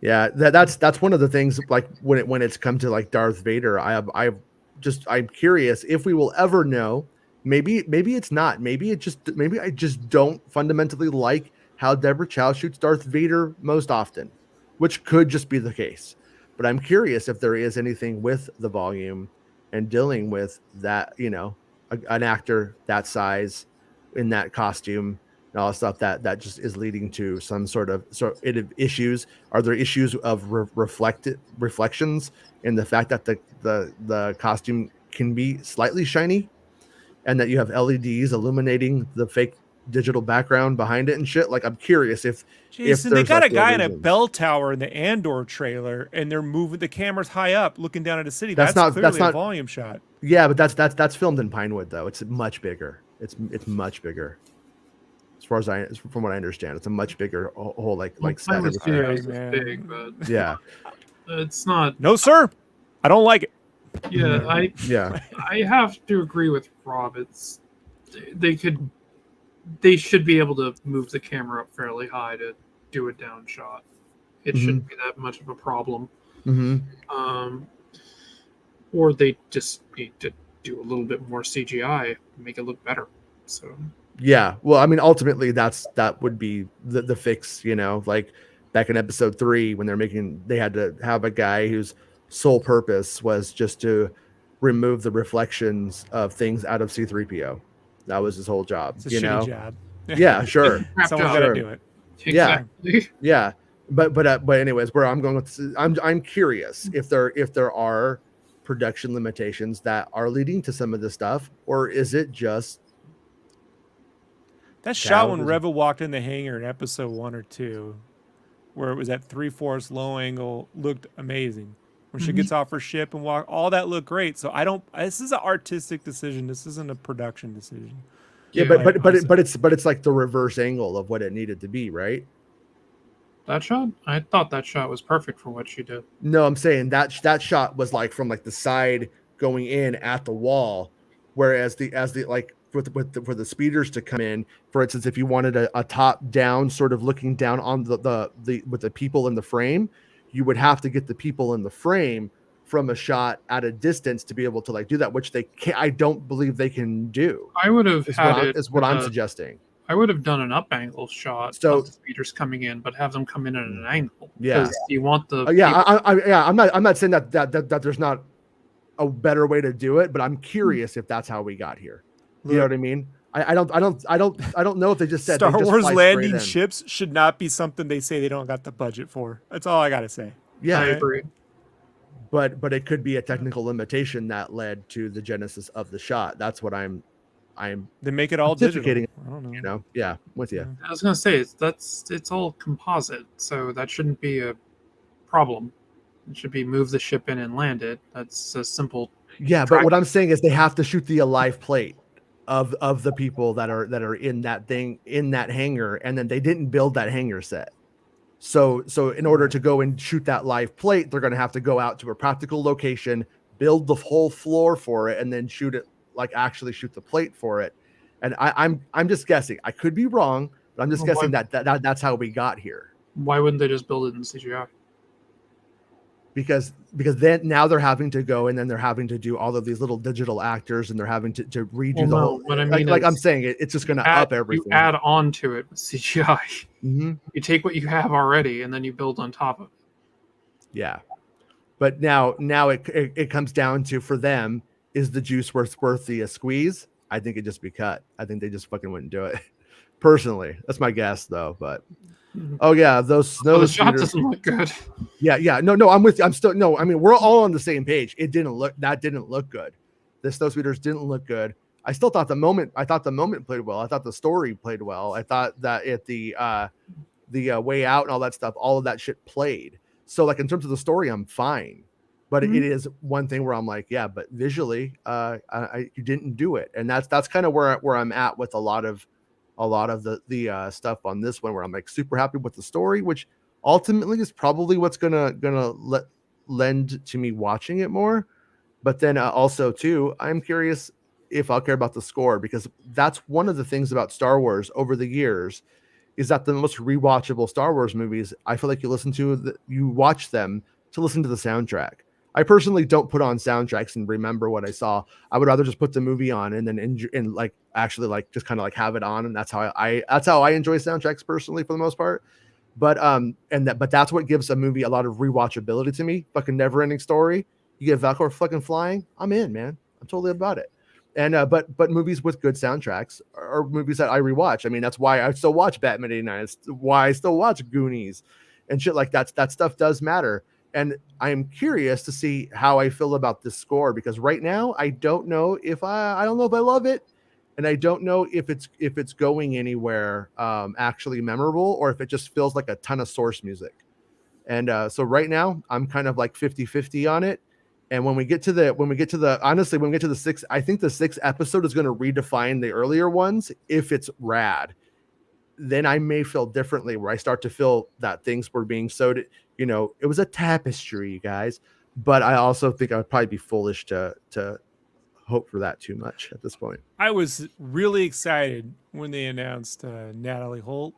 yeah, that's one of the things. Like when it's come to like Darth Vader, I'm curious if we will ever know. Maybe it's not. Maybe I just don't fundamentally like how Deborah Chow shoots Darth Vader most often, which could just be the case. But I'm curious if there is anything with the volume and dealing with that, an actor that size in that costume and all that stuff that just is leading to some sort of issues. Are there issues of reflections in the fact that the costume can be slightly shiny and that you have LEDs illuminating the fake digital background behind it and shit? Like, I'm curious if they got a guy in a bell tower in the Andor trailer and they're moving the camera's high up looking down at a city. That's not a volume shot. Yeah, but that's filmed in Pinewood though. It's much bigger. It's much bigger. As far as from what I understand, it's a much bigger whole like set. Big, but yeah, it's not. No, sir, I don't like it. Yeah, I have to agree with Rob. They should be able to move the camera up fairly high to do a down shot. It shouldn't be that much of a problem. Or they just need to do a little bit more CGI, make it look better. So yeah, well, I mean, ultimately that would be the fix. Like back in episode 3 when they had to have a guy whose sole purpose was just to remove the reflections of things out of C-3PO. That was his whole job. It's a shitty job. Yeah, sure. Someone's got to do it. Exactly. Yeah. But anyways, where I'm going with this, I'm curious if there are production limitations that are leading to some of this stuff, or is it just that shot when Reva walked in the hangar in episode 1 or 2, where it was at 3/4 low angle, looked amazing. When she gets off her ship and walk, all that looked great. So this is an artistic decision. This isn't a production decision. Yeah, but it's like the reverse angle of what it needed to be, right? That shot? I thought that shot was perfect for what she did. No, I'm saying that shot was like from like the side going in at the wall, whereas for the speeders to come in, for instance, if you wanted a top down sort of looking down on the with the people in the frame, you would have to get the people in the frame from a shot at a distance to be able to like do that, which they can't. I don't believe they can do. I would have is what I'm suggesting. I would have done an up angle shot of the speeders coming in, but have them come in at an angle. Yeah, you want the I'm not saying that there's not a better way to do it, but I'm curious if that's how we got here. You know what I mean? I don't know if they just said Star they just Wars fly landing in. ships should not be something they say they don't got the budget for. That's all I gotta say. Yeah, I agree. But it could be a technical limitation that led to the genesis of the shot. That's what I'm they make it all digital. I don't know. You know, yeah, with you. I was gonna say it's all composite, so that shouldn't be a problem. It should be move the ship in and land it. That's a simple. Yeah, but what I'm saying is they have to shoot the alive plate of the people that are in that thing, in that hangar, and then they didn't build that hangar set. So in order to go and shoot that live plate, they're going to have to go out to a practical location, build the whole floor for it, and then shoot it, like actually shoot the plate for it. And I'm just guessing. I could be wrong, but I'm just guessing that's how we got here. Why wouldn't they just build it in CGI? Because then now they're having to go and then they're having to do all of these little digital actors and they're having to redo the whole. What I mean like I'm saying, it's just going to up everything. You add on to it with CGI. Mm-hmm. You take what you have already and then you build on top of it. Yeah, but now it comes down to, for them, is the juice worth the squeeze? I think it'd just be cut. I think they just fucking wouldn't do it. Personally, that's my guess though. But oh yeah, those snow. The shot doesn't look good. Yeah. No, I'm with you. I'm still no. I mean, we're all on the same page. That didn't look good. The snow speeders didn't look good. I still thought the moment played well. I thought the story played well. I thought that the way out and all that stuff, all of that shit played. So like in terms of the story, I'm fine. But it is one thing where I'm like, yeah, but visually, you didn't do it, and that's kind of where I'm at with a lot of the stuff on this one, where I'm like super happy with the story, which ultimately is probably what's gonna lend to me watching it more. But then also too, I'm curious if I'll care about the score, because that's one of the things about Star Wars over the years, is that the most rewatchable Star Wars movies, I feel like you watch them to listen to the soundtrack. I personally don't put on soundtracks and remember what I saw. I would rather just put the movie on and then just kind of like have it on, and that's how I enjoy soundtracks personally for the most part. But that's what gives a movie a lot of rewatchability to me. Fucking never ending story. You get Valkyrie fucking flying, I'm in, man. I'm totally about it. And but movies with good soundtracks are movies that I rewatch. I mean, that's why I still watch Batman '89. It's why I still watch Goonies and shit like that. That stuff does matter. And I'm curious to see how I feel about this score, because right now I don't know if I love it, and I don't know if it's going anywhere actually memorable, or if it just feels like a ton of source music. And so right now I'm kind of like 50-50 on it. And when we get to the sixth, I think the sixth episode is going to redefine the earlier ones. If it's rad, then I may feel differently, where I start to feel that things were being sewed. You know, it was a tapestry, you guys. But I also think I would probably be foolish to hope for that too much at this point. I was really excited when they announced Natalie Holt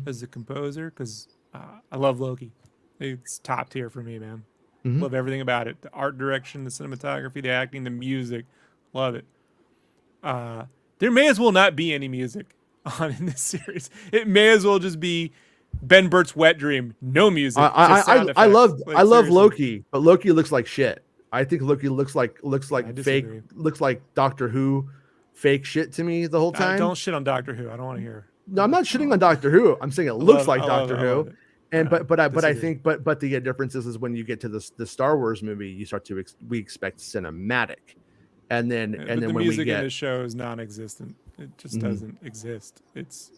as the composer, because I love Loki. It's top tier for me, man. Love everything about it. The art direction, the cinematography, the acting, the music. Love it. There may as well not be any music on in this series. It may as well just be Ben Burtt's wet dream. No music. I love Loki, but Loki looks like shit. I think Loki looks like fake, looks like Doctor Who fake shit to me the whole time. Don't shit on Doctor Who. I don't want to hear. No, I'm not shitting on Doctor Who. I'm saying it looks like Doctor Who. And yeah, I think the difference is when you get to the Star Wars movie, you start to we expect cinematic, and then the when music we get in the show is non-existent. It just doesn't exist. It's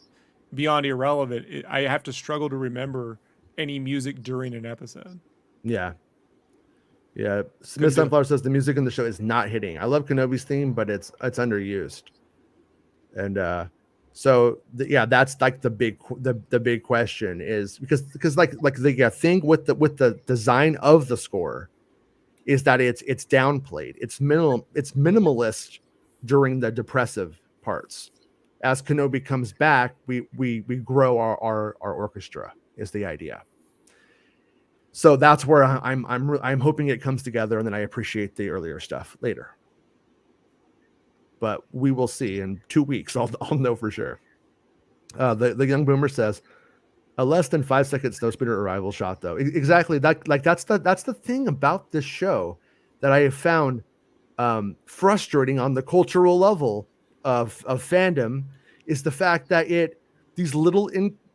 beyond irrelevant. I have to struggle to remember any music during an episode. Yeah. Smith Sunflower says the music in the show is not hitting. I love Kenobi's theme, but it's underused. And that's like the big question, is because like the thing with the design of the score is that it's downplayed. It's minimalist during the depressive parts. As Kenobi comes back, we grow our orchestra is the idea. So that's where I'm hoping it comes together, and then I appreciate the earlier stuff later. But we will see in 2 weeks. I'll know for sure. The young boomer says a less than 5 second snowspeeder arrival shot, though. Exactly. That's the thing about this show that I have found frustrating on the cultural level, fandom is the fact that these little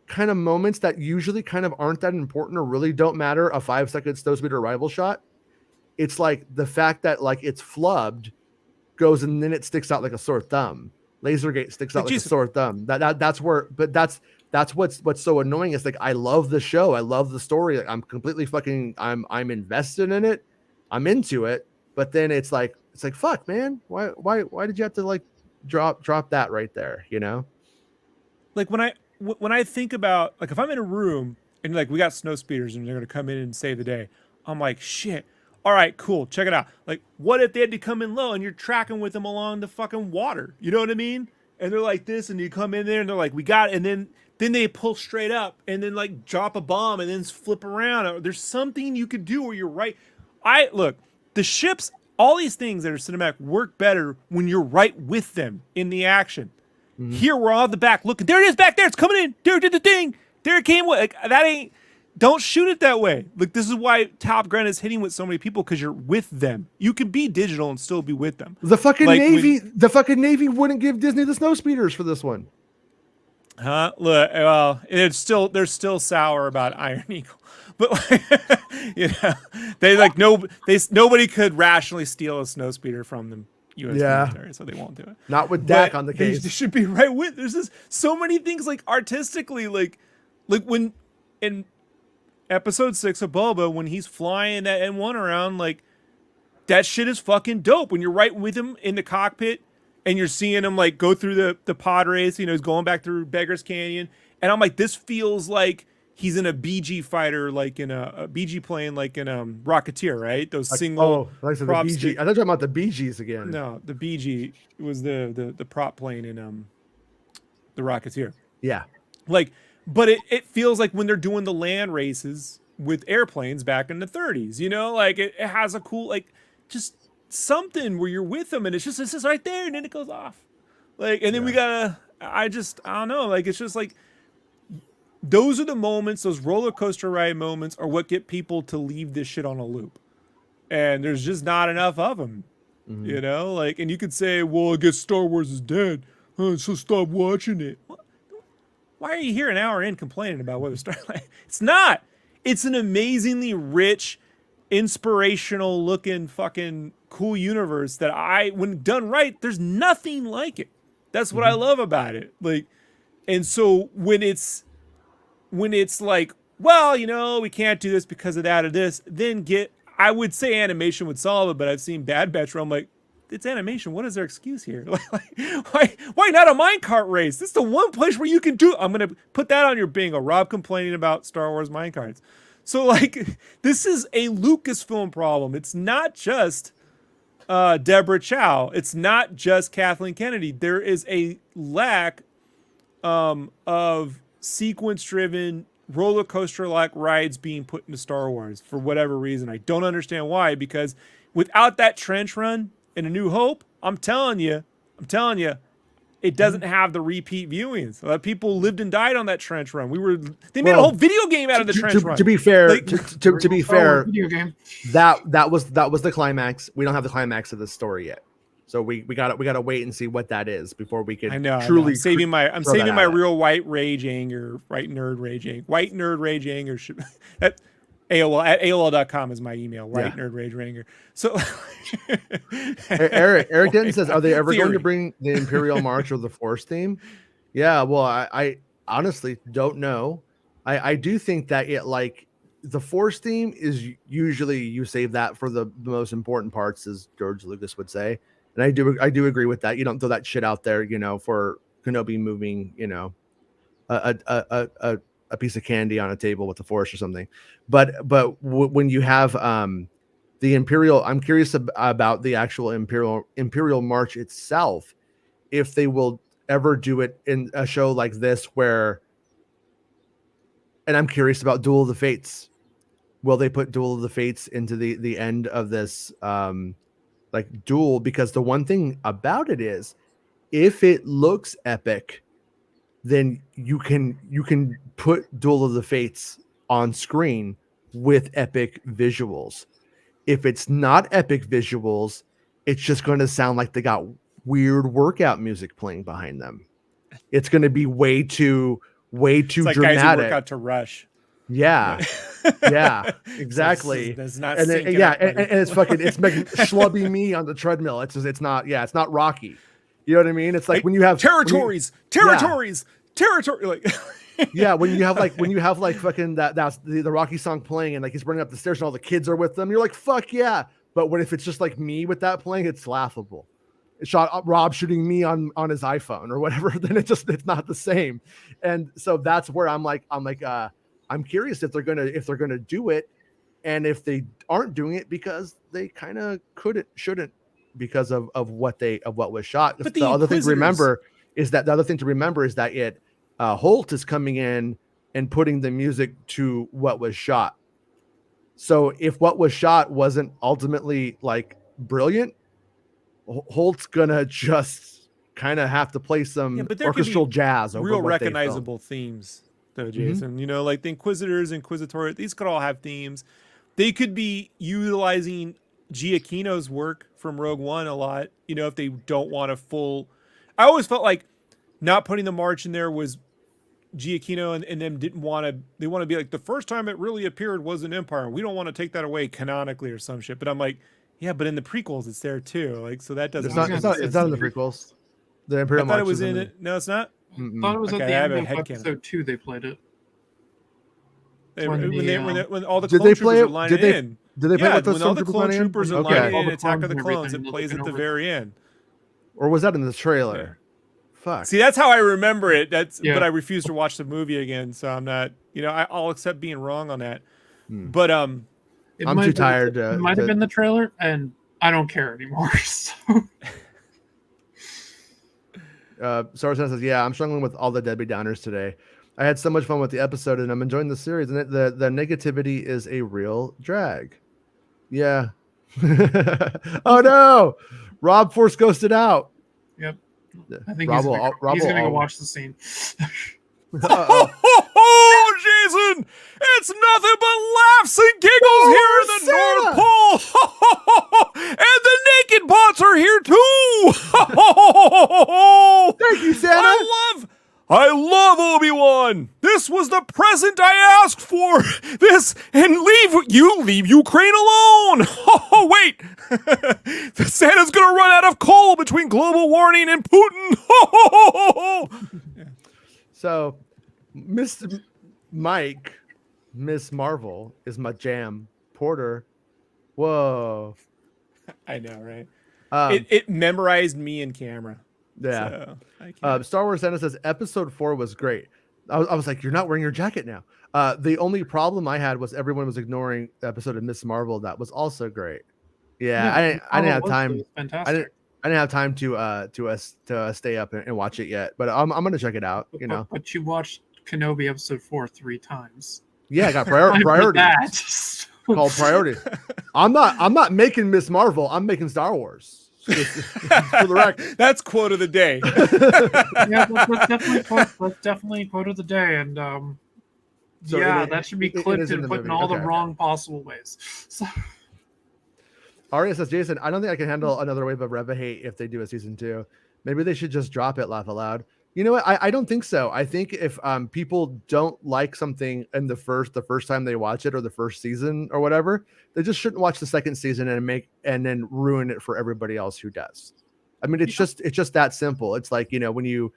kind of moments that usually kind of aren't that important or really don't matter, a 5-second snowspeeder arrival shot. It's like the fact that like it's flubbed goes and then it sticks out like a sore thumb. Lasergate sticks out like a sore thumb. That's where, but that's what's so annoying. Is like I love the show, I love the story. Like, I'm completely I'm invested in it. I'm into it. But then it's like fuck, man. Why did you have to like drop that right there? You know, like when I think about like if I'm in a room and like we got snow speeders and they're gonna come in and save the day, I'm like shit. All right, cool. Check it out. Like, what if they had to come in low and you're tracking with them along the fucking water? You know what I mean? And they're like this, and you come in there and they're like, we got it. And then they pull straight up and then like drop a bomb and then flip around. There's something you could do where you're right. Look, the ships, all these things that are cinematic work better when you're right with them in the action. Mm-hmm. Here we're on the back. Look, there it is back there. It's coming in. There did the thing. There it came. Like, that ain't. Don't shoot it that way. Like, this is why Top Gun is hitting with so many people, because you're with them. You can be digital and still be with them. The fucking Navy wouldn't give Disney the snow speeders for this one. Huh? Look, well, they're still sour about Iron Eagle, but like, you know, nobody could rationally steal a snow speeder from them. U.S. military, so they won't do it. Not with Dak on the case. They should be right with. There's just so many things like artistically, like when in Episode 6 of Boba, when he's flying that N1 around, like that shit is fucking dope. When you're right with him in the cockpit and you're seeing him like go through the pod race, you know, he's going back through Beggar's Canyon, and I'm like, this feels like he's in a BG fighter, like in a BG plane, like in Rocketeer, right? Those single like the BG. I thought you were talking about the BGs again. No, the BG was the prop plane in the Rocketeer. Yeah, like. But it feels like when they're doing the land races with airplanes back in the 30s, you know, like it has a cool, like just something where you're with them and it's just right there and then it goes off. Like, and then I don't know, like, it's just like, those are the moments, those roller coaster ride moments are what get people to leave this shit on a loop. And there's just not enough of them, you know, like, and you could say, well, I guess Star Wars is dead, so stop watching it. Why are you here an hour in complaining about whether Star Wars? It's not. It's an amazingly rich, inspirational looking fucking cool universe that when done right, there's nothing like it. That's what I love about it. Like, and so when it's like, well, you know, we can't do this because of that or this, then I would say animation would solve it, but I've seen Bad Batch where I'm like, it's animation. What is their excuse here? Why not a minecart race? This is the one place where you can do. I'm gonna put that on your bingo. Rob complaining about Star Wars minecarts. So like, this is a Lucasfilm problem. It's not just Deborah Chow. It's not just Kathleen Kennedy. There is a lack of sequence-driven roller coaster-like rides being put into Star Wars for whatever reason. I don't understand why, because without that trench run in A New Hope, I'm telling you, it doesn't have the repeat viewings. People lived and died on that trench run. They made a whole video game out of the trench run. To be fair, like, to be fair, video game. that was the climax. We don't have the climax of the story yet, so we gotta wait and see what that is before we can. Truly, I'm saving my real white rage anger, white nerd rage anger. That AOL.com is my email. White nerd rage anger. So Eric Denton says, are they ever going to bring the Imperial March or the Force theme? Yeah, well, I honestly don't know. I do think that the Force theme is usually you save that for the most important parts, as George Lucas would say. And I do agree with that. You don't throw that shit out there, you know, for Kenobi moving, you know, a piece of candy on a table with the Force or something. But when you have the Imperial, I'm curious about the actual Imperial March itself, if they will ever do it in a show like this where, and I'm curious about Duel of the Fates. Will they put Duel of the Fates into the end of this duel? Because the one thing about it is, if it looks epic, then you can put Duel of the Fates on screen with epic visuals. If it's not epic visuals, it's just going to sound like they got weird workout music playing behind them. It's going to be way too it's like dramatic. Guys who work out to Rush. Yeah. Yeah, exactly. That's not and syncing yeah, up, and it's making schlubby me on the treadmill. It's not Rocky. You know what I mean? It's like when you have territories, like yeah, when you have fucking that's the Rocky song playing and like he's running up the stairs and all the kids are with them, you're like, fuck yeah. But what if it's just like me with that playing? It's laughable. It shot Rob shooting me on his iPhone or whatever, then it's not the same. And so that's where I'm curious if they're gonna do it, and if they aren't doing it because they kind of shouldn't because of what was shot. But the other thing to remember is that it Holt is coming in and putting the music to what was shot. So if what was shot wasn't ultimately like brilliant, Holt's gonna just kind of have to play some orchestral jazz over real recognizable themes though, Jason. You know, like the Inquisitors, Inquisitor, these could all have themes. They could be utilizing Giacchino's work from Rogue One a lot, you know, if they don't want a full... I always felt like not putting the march in there was Giacchino and them didn't want to... They want to be like, the first time it really appeared was in Empire. We don't want to take that away canonically or some shit. But I'm like, yeah, but in the prequels it's there too. Like, so that doesn't... It's not in the prequels. The Imperial March it was in it. No, it's not? I thought it was at the end of episode 2 they played it. When all the clone troopers are lining in. Did they play with when all the clone troopers are lining in Attack of the Clones, it plays at the very end. Or was that in the trailer? Yeah. Fuck. See, that's how I remember it. But I refuse to watch the movie again, so I'm not. You know, I'll accept being wrong on that. But I'm too tired. It might have been the trailer, and I don't care anymore. So. Star says, "Yeah, I'm struggling with all the Debbie Downers today. I had so much fun with the episode, and I'm enjoying the series. And the negativity is a real drag. Yeah. Oh no, Rob force ghosted out. Yep. I think he's gonna go watch the scene. Oh, Jason! It's nothing but laughs and giggles here in the North Pole, and the naked bots are here too. Thank you, Santa. I love Obi-Wan. This was the present I asked for. This and leave Ukraine alone. Oh wait, Santa's gonna run out of coal between global warming and Putin. So, Mr. Mike, Miss Marvel is my jam. Porter, whoa. I know, right? It memorized me in camera. Yeah. So, Star Wars Santa says episode 4 was great. I was like, you're not wearing your jacket now. The only problem I had was everyone was ignoring the episode of Miss Marvel. That was also great. Yeah, I didn't have time. Fantastic. I didn't have time to stay up and watch it yet, but I'm gonna check it out. You know, but you watched Kenobi episode 4 3 times. Yeah, I got priority. Called priority. I'm not making Miss Marvel. I'm making Star Wars. For the record. That's quote of the day. Yeah, that's definitely quote of the day, and so that should be clipped and put in all the wrong possible ways. So. Arya says, Jason, I don't think I can handle another wave of Reva hate if they do a season 2. Maybe they should just drop it, laugh aloud. You know what? I don't think so. I think if people don't like something in the first time they watch it or the first season or whatever, they just shouldn't watch the second season and then ruin it for everybody else who does. I mean, it's just that simple. It's like, you know, when you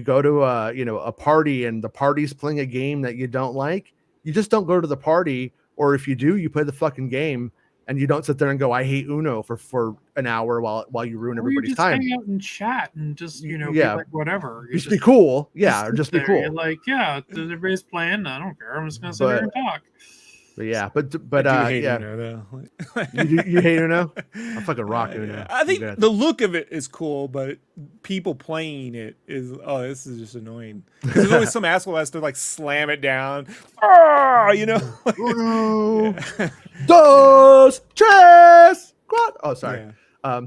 go to a party and the party's playing a game that you don't like, you just don't go to the party, or if you do, you play the fucking game. And you don't sit there and go, I hate Uno for an hour while you ruin everybody's time. Hang out and chat and just, be like, whatever. Just be cool. Yeah, or just be cool. You're like, yeah, everybody's playing. I don't care. I'm just gonna sit there and talk. But yeah, but I do hate Uno, though. you hate Uno? I fucking rock Uno. I think the look of it is cool, but people playing it is this is just annoying. Because there's always some asshole has to like slam it down. Uno, dos, tres, cuatro. Oh, sorry. Yeah.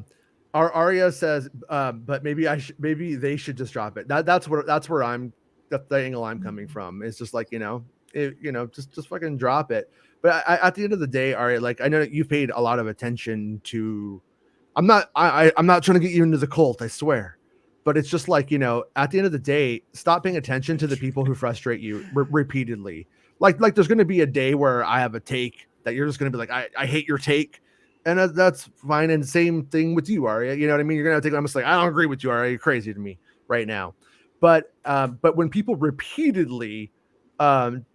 Our Arya says, but maybe they should just drop it. That's where I'm. That's the angle I'm coming from. It's just like just fucking drop it. But at the end of the day, Arya, like I know that you've paid a lot of attention to I'm not trying to get you into the cult, I swear. But it's just like, at the end of the day, stop paying attention to the people who frustrate you repeatedly. Like there's going to be a day where I have a take that you're just going to be like, I hate your take. And that's fine. And same thing with you, Arya. You know what I mean? You're going to take, I'm just like, I don't agree with you, Arya. You're crazy to me right now. But when people repeatedly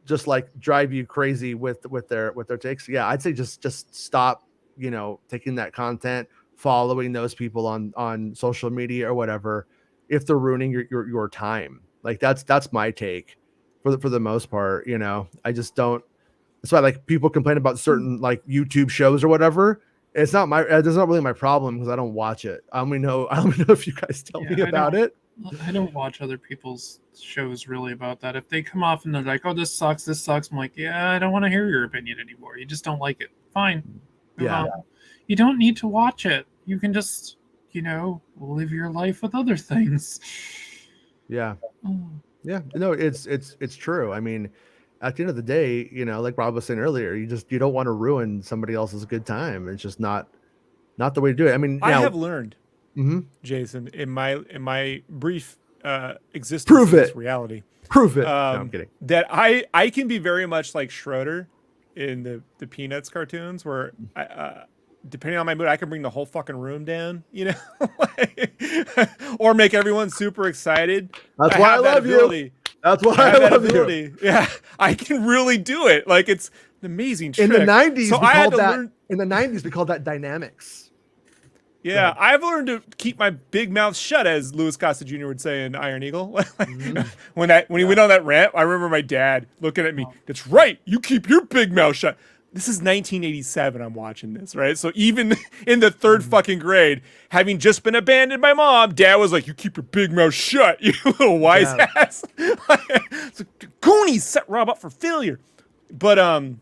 just like drive you crazy with their takes, yeah, I'd say just stop, taking that content, following those people on social media or whatever, if they're ruining your time. Like that's my take for the most part. I just don't. That's why like people complain about certain like YouTube shows or whatever. It's not really my problem because I don't watch it. I don't know if you guys tell me about it. I don't watch other people's shows really about that. If they come off and they're like, "Oh, this sucks," I'm like, "Yeah, I don't want to hear your opinion anymore. You just don't like it. Fine. Yeah. You don't need to watch it. You can just, live your life with other things." Yeah. Yeah. No, it's true. I mean, at the end of the day, like Rob was saying earlier, you don't want to ruin somebody else's good time. It's just not the way to do it. I mean, I have learned, Jason, in my brief existence Prove in it. this reality. Prove it. No, I'm kidding. That I can be very much like Schroeder in the Peanuts cartoons, where depending on my mood, I can bring the whole fucking room down, or make everyone super excited. That's why I love you. That's why I love you. Yeah, I can really do it. Like it's an amazing trick. In the 90s, so in the 90s, we called that dynamics. Yeah, I've learned to keep my big mouth shut, as Louis Gossett Jr. would say in Iron Eagle. When he went on that rant, I remember my dad looking at me. That's right. You keep your big mouth shut. This is 1987. I'm watching this, right? So even in the third fucking grade, having just been abandoned by mom, dad was like, "You keep your big mouth shut, you little wise ass." It's like, Goonies set Rob up for failure. But I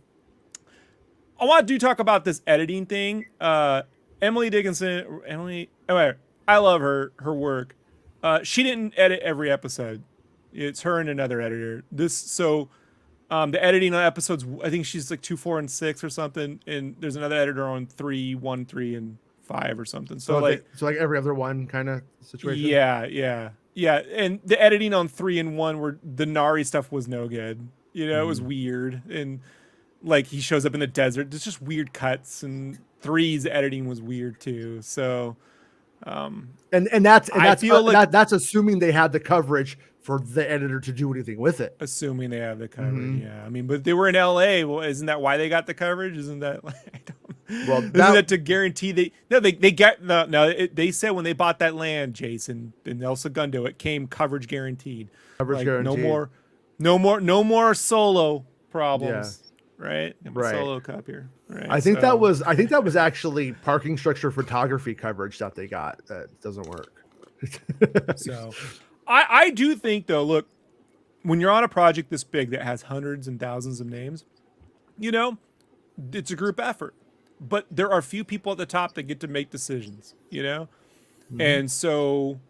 want to talk about this editing thing. Emily Dickinson, I love her work. She didn't edit every episode. It's her and another editor. The editing on episodes, I think she's like 2, 4, and 6 or something, and there's another editor on 3, 1, 3, and 5 or something. So like every other one kind of situation. Yeah. And the editing on 3 and 1, where the Nari stuff was no good. It was weird, and like he shows up in the desert. There's just weird cuts, and 3's editing was weird too. So, that's assuming they had the coverage for the editor to do anything with it. Assuming they have the coverage, yeah. I mean, but they were in LA. Well, isn't that why they got the coverage? Isn't that isn't that to guarantee they said when they bought that land, Jason, in El Segundo, it came coverage guaranteed. Guaranteed. No more solo problems. Yeah. Right. Solo cup here. Right. I think that was actually parking structure photography coverage that they got. That doesn't work. So I do think, though, look, when you're on a project this big that has hundreds and thousands of names, it's a group effort. But there are few people at the top that get to make decisions, And so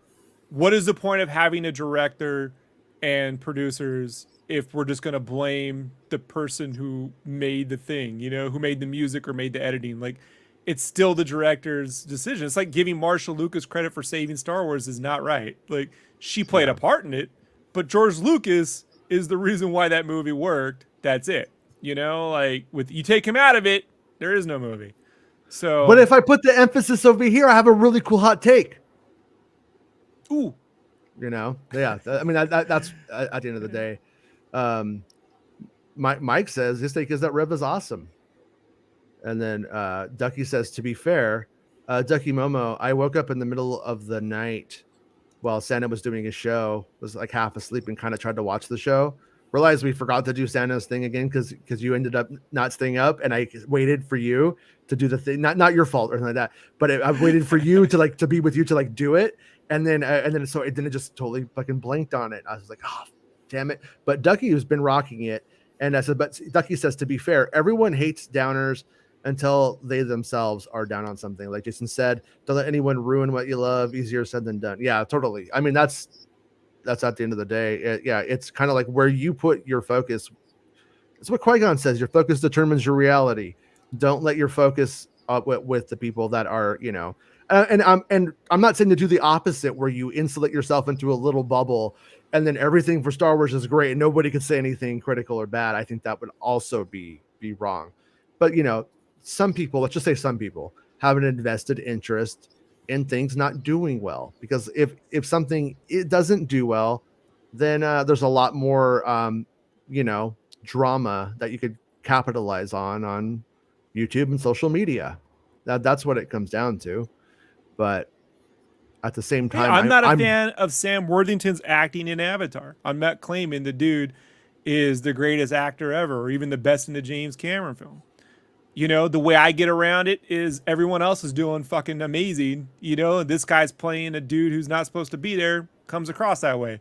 what is the point of having a director and producers if we're just going to blame the person who made the thing, who made the music or made the editing? Like, it's still the director's decision. It's like giving Marshall Lucas credit for saving Star Wars is not right. Like, she played a part in it, but George Lucas is the reason why that movie worked. That's it. Like you take him out of it, there is no movie. So, but if I put the emphasis over here, I have a really cool hot take. Ooh, yeah. I mean, that's at the end of the day. Mike says his take is that Rev is awesome. And then Ducky says, to be fair, Ducky Momo, I woke up in the middle of the night while Santa was doing his show, was like half asleep and kind of tried to watch the show. Realized we forgot to do Santa's thing again because you ended up not staying up, and I waited for you to do the thing. Not your fault or anything like that, but I waited for you to be with you to like do it, and then it just totally fucking blanked on it. I was like, oh, damn it! But Ducky has been rocking it, and I said, but Ducky says, to be fair, everyone hates downers until they themselves are down on something. Like Jason said, don't let anyone ruin what you love. Easier said than done. Yeah, totally. I mean, that's at the end of the day. It's kind of like where you put your focus. It's what Qui-Gon says. Your focus determines your reality. Don't let your focus with the people that are, And I'm not saying to do the opposite, where you insulate yourself into a little bubble, and then everything for Star Wars is great, and nobody could say anything critical or bad. I think that would also be wrong. But some people, let's just say some people, have an invested interest in things not doing well, because if something it doesn't do well, then there's a lot more drama that you could capitalize on YouTube and social media. That's what it comes down to. But at the same time, I'm not a fan of Sam Worthington's acting in Avatar. I'm not claiming the dude is the greatest actor ever, or even the best in the James Cameron film. The way I get around it is everyone else is doing fucking amazing. This guy's playing a dude who's not supposed to be there, comes across that way.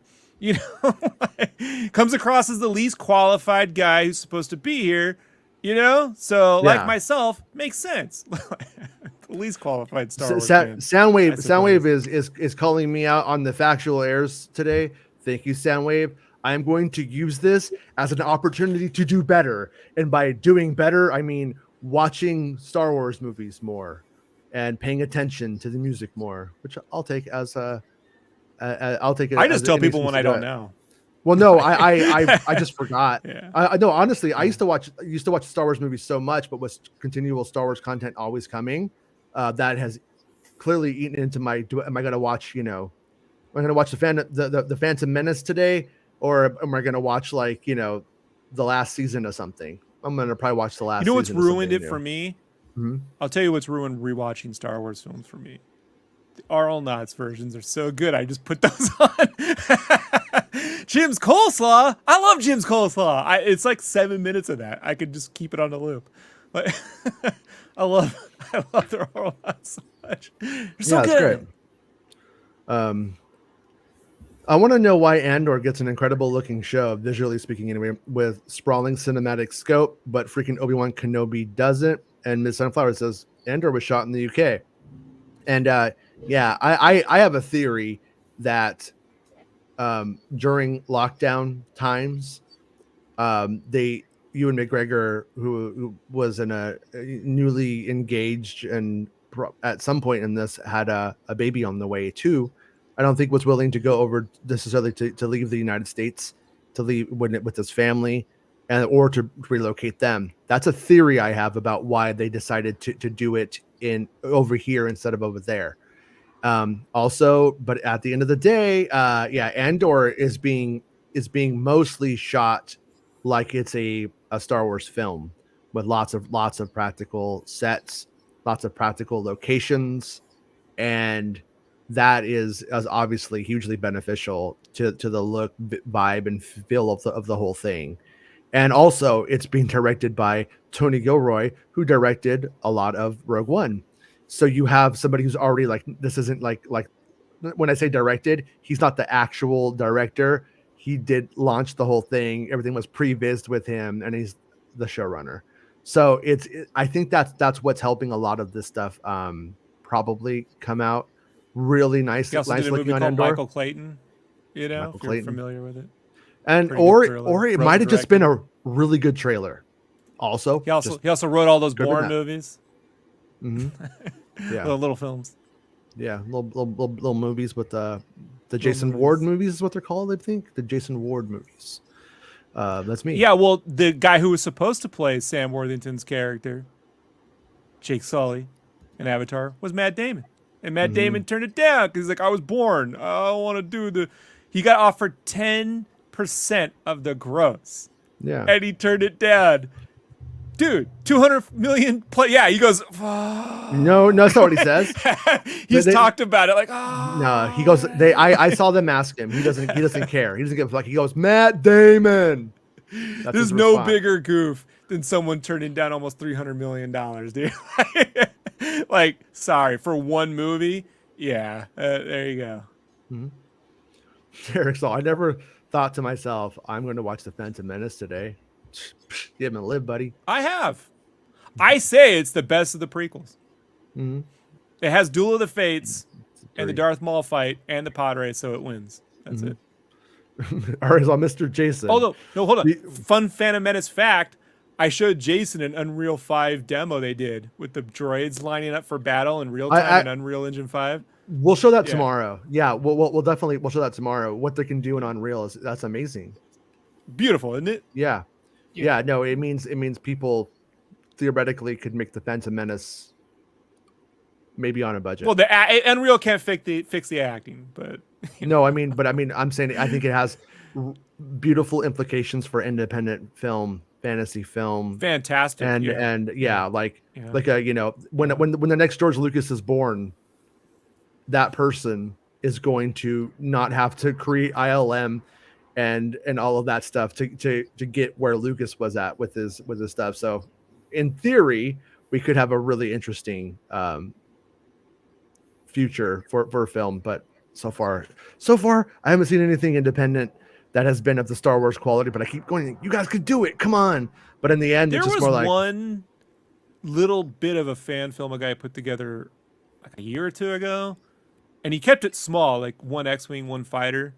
Comes across as the least qualified guy who's supposed to be here. So like myself, makes sense. The least qualified Star Wars fan. Soundwave is calling me out on the factual errors today. Thank you, Soundwave. I'm going to use this as an opportunity to do better, and by doing better, I mean watching Star Wars movies more and paying attention to the music more, which I'll take as I'll take it. I just tell people when I don't know. Well, no, I just forgot. Yeah. I know, honestly, I used to watch Star Wars movies so much, but with continual Star Wars content always coming, that has clearly eaten into my. Am I going to watch? Am I going to watch the Phantom Menace today, or am I going to watch the last season of something? I'm going to probably watch the last. What's season ruined it for me? Mm-hmm. I'll tell you what's ruined rewatching Star Wars films for me. The R.L. Knotts versions are so good. I just put those on. Jim's Coleslaw. I love Jim's Coleslaw. It's like 7 minutes of that. I could just keep it on the loop. But I love the R.L. Knotts so much. They're so good. Great. I want to know why Andor gets an incredible looking show, visually speaking anyway, with sprawling cinematic scope, but freaking Obi-Wan Kenobi doesn't. And Miss Sunflower says Andor was shot in the UK. And I have a theory that during lockdown times, Ewan McGregor, who was in a newly engaged and at some point in this had a baby on the way too, I don't think was willing to go over necessarily to leave the United States, to leave with his family, or to relocate them. That's a theory I have about why they decided to do it over here instead of over there. Also, but at the end of the day, Andor is being mostly shot like it's a Star Wars film, with lots of practical sets, lots of practical locations, and that is obviously hugely beneficial to the look, vibe, and feel of the whole thing. And also, it's being directed by Tony Gilroy, who directed a lot of Rogue One. So you have somebody who's already this isn't like when I say directed, he's not the actual director. He did launch the whole thing. Everything was pre-vised with him, and he's the showrunner. So I think that's what's helping a lot of this stuff probably come out really nice. He also did a movie called Michael Clayton. If you're familiar with it. And or it might have just been a really good trailer. Also, he also wrote all those Bourne movies. Mm-hmm. Yeah, little films. Yeah, little movies with the Jason Ward movies is what they're called. I think the Jason Ward movies. That's me. Yeah, well, the guy who was supposed to play Sam Worthington's character, Jake Sully, in Avatar, was Matt Damon, and Matt Damon turned it down because he's like, I was born. I don't want to do the. He got offered 10% of the gross. Yeah, and he turned it down. Dude, 200 million play. Yeah, he goes. No, that's not what he says. He's talked about it like. Oh. No, he goes. I saw them ask him. He doesn't care. He doesn't give he goes Matt Damon. There's no bigger goof than someone turning down almost $300 million, dude. Sorry for one movie. Yeah, there you go. Eric, so I never thought to myself, I'm going to watch The Phantom Menace today. You haven't lived, buddy. I have. I say it's the best of the prequels. Mm-hmm. It has Duel of the Fates and the Darth Maul fight and the pod race, so it wins. That's it. All right, so Mr. Jason. Oh, no, hold on. Fun Phantom Menace fact. I showed Jason an Unreal 5 demo they did with the droids lining up for battle in real time in Unreal Engine 5. We'll show that tomorrow. Yeah, we'll definitely show that tomorrow. What they can do in Unreal that's amazing. Beautiful, isn't it? Yeah. No, it means people theoretically could make the Phantom Menace maybe on a budget. Well, Unreal can't fix the acting, but no, I'm saying I think it has beautiful implications for independent film, fantasy film, fantastic, and when the next George Lucas is born, that person is going to not have to create ILM and all of that stuff to get where Lucas was at with his stuff. So in theory, we could have a really interesting future for film, but so far I haven't seen anything independent that has been of the Star Wars quality, but I keep going, you guys could do it, come on. But in the end, it's just more like one little bit of a fan film a guy put together like a year or two ago, and he kept it small, like one X-Wing, one fighter.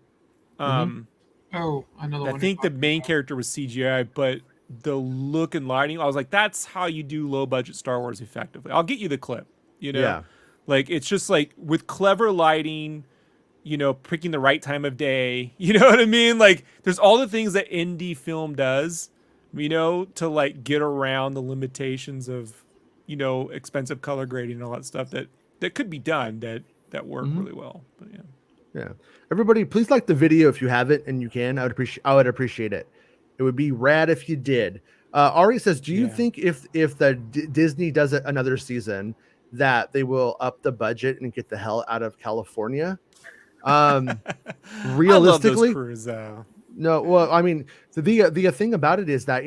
Another one. I think the main character was CGI, but the look and lighting, I was like, that's how you do low budget Star Wars effectively. I'll get you the clip, Yeah. Like, it's just like with clever lighting, picking the right time of day, you know what I mean? Like, there's all the things that indie film does, to like get around the limitations of, expensive color grading and all that stuff that could be done that work really well. But yeah. Everybody, please like the video if you have it and you can. I would appreciate it. It would be rad if you did. Ari says, do you think if Disney does it another season that they will up the budget and get the hell out of California? Realistically, I love those crews, though. No, well, I mean, the thing about it is that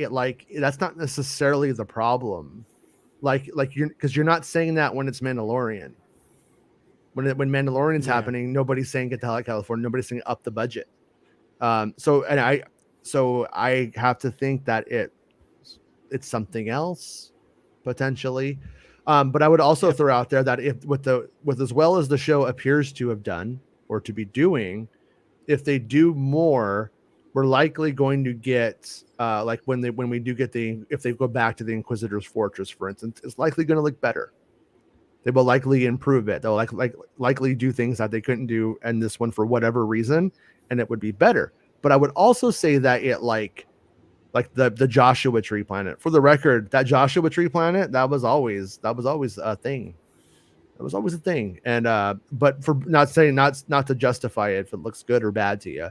that's not necessarily the problem. Because you're not saying that when it's Mandalorian. When Mandalorian's happening, nobody's saying get the hell out of California. Nobody's saying up the budget. So I have to think that it's something else potentially. But I would also throw out there that if with as well as the show appears to have done or to be doing, if they do more, we're likely going to get if they go back to the Inquisitor's Fortress, for instance, it's likely going to look better. They will likely improve it. They'll likely do things that they couldn't do in this one for whatever reason, and it would be better. But I would also say that it like the Joshua Tree planet. For the record, that Joshua Tree planet, that was always a thing. It was always a thing. And but for not to justify it if it looks good or bad to you,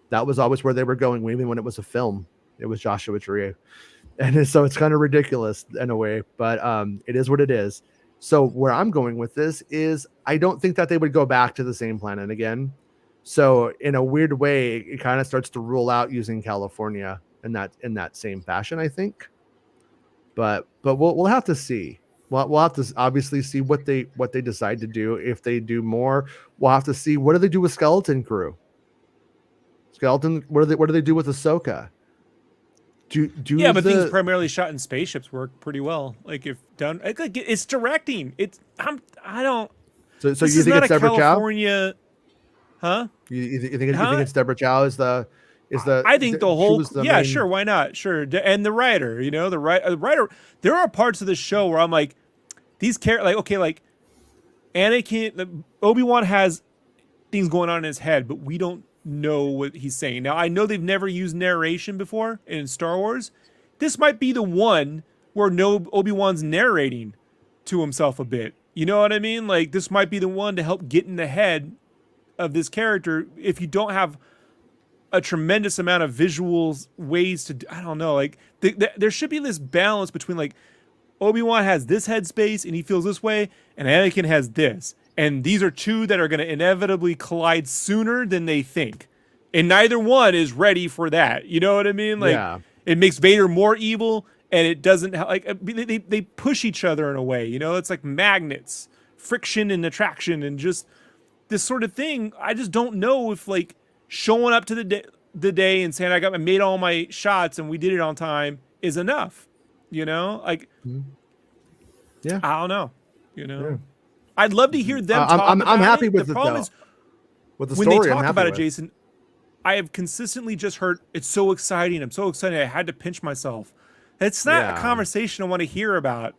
that was always where they were going. Even when it was a film, it was Joshua Tree, and so it's kind of ridiculous in a way. But it is what it is. So where I'm going with this is I don't think that they would go back to the same planet again. So in a weird way, it kind of starts to rule out using California in that same fashion, I think. But we'll have to see. We'll have to obviously see what they decide to do. If they do more, we'll have to see what do they do with Skeleton Crew. What do they do with Ahsoka? But things primarily shot in spaceships work pretty well. Like if done, it's directing. I don't. So you think it's Deborah California? Huh? You think it's Deborah Chow is the? I think the whole. Main... sure, why not? Sure, and the writer. The writer. There are parts of the show where I'm like, these characters, like Anakin, Obi-Wan has things going on in his head, but we don't know what he's saying. Now I know they've never used narration before in Star Wars. This might be the one where Obi-Wan's narrating to himself a bit. You know what I mean? Like this might be the one to help get in the head of this character if you don't have a tremendous amount of visuals ways to I don't know, like there should be this balance between like Obi-Wan has this headspace and he feels this way and Anakin has this. And these are two that are going to inevitably collide sooner than they think. And neither one is ready for that. You know what I mean? Like, It makes Vader more evil, and it doesn't... They push each other in a way, It's like magnets, friction and attraction, and just this sort of thing. I just don't know if, like, showing up to the day and saying, I made all my shots and we did it on time is enough. Like... Yeah. I don't know, Yeah. I'd love to hear them talk I'm about happy it. with the it, problem though. is With the when story, they talk about it, Jason, I have consistently just heard it's so exciting. I'm so excited. I had to pinch myself. It's not a conversation I want to hear about,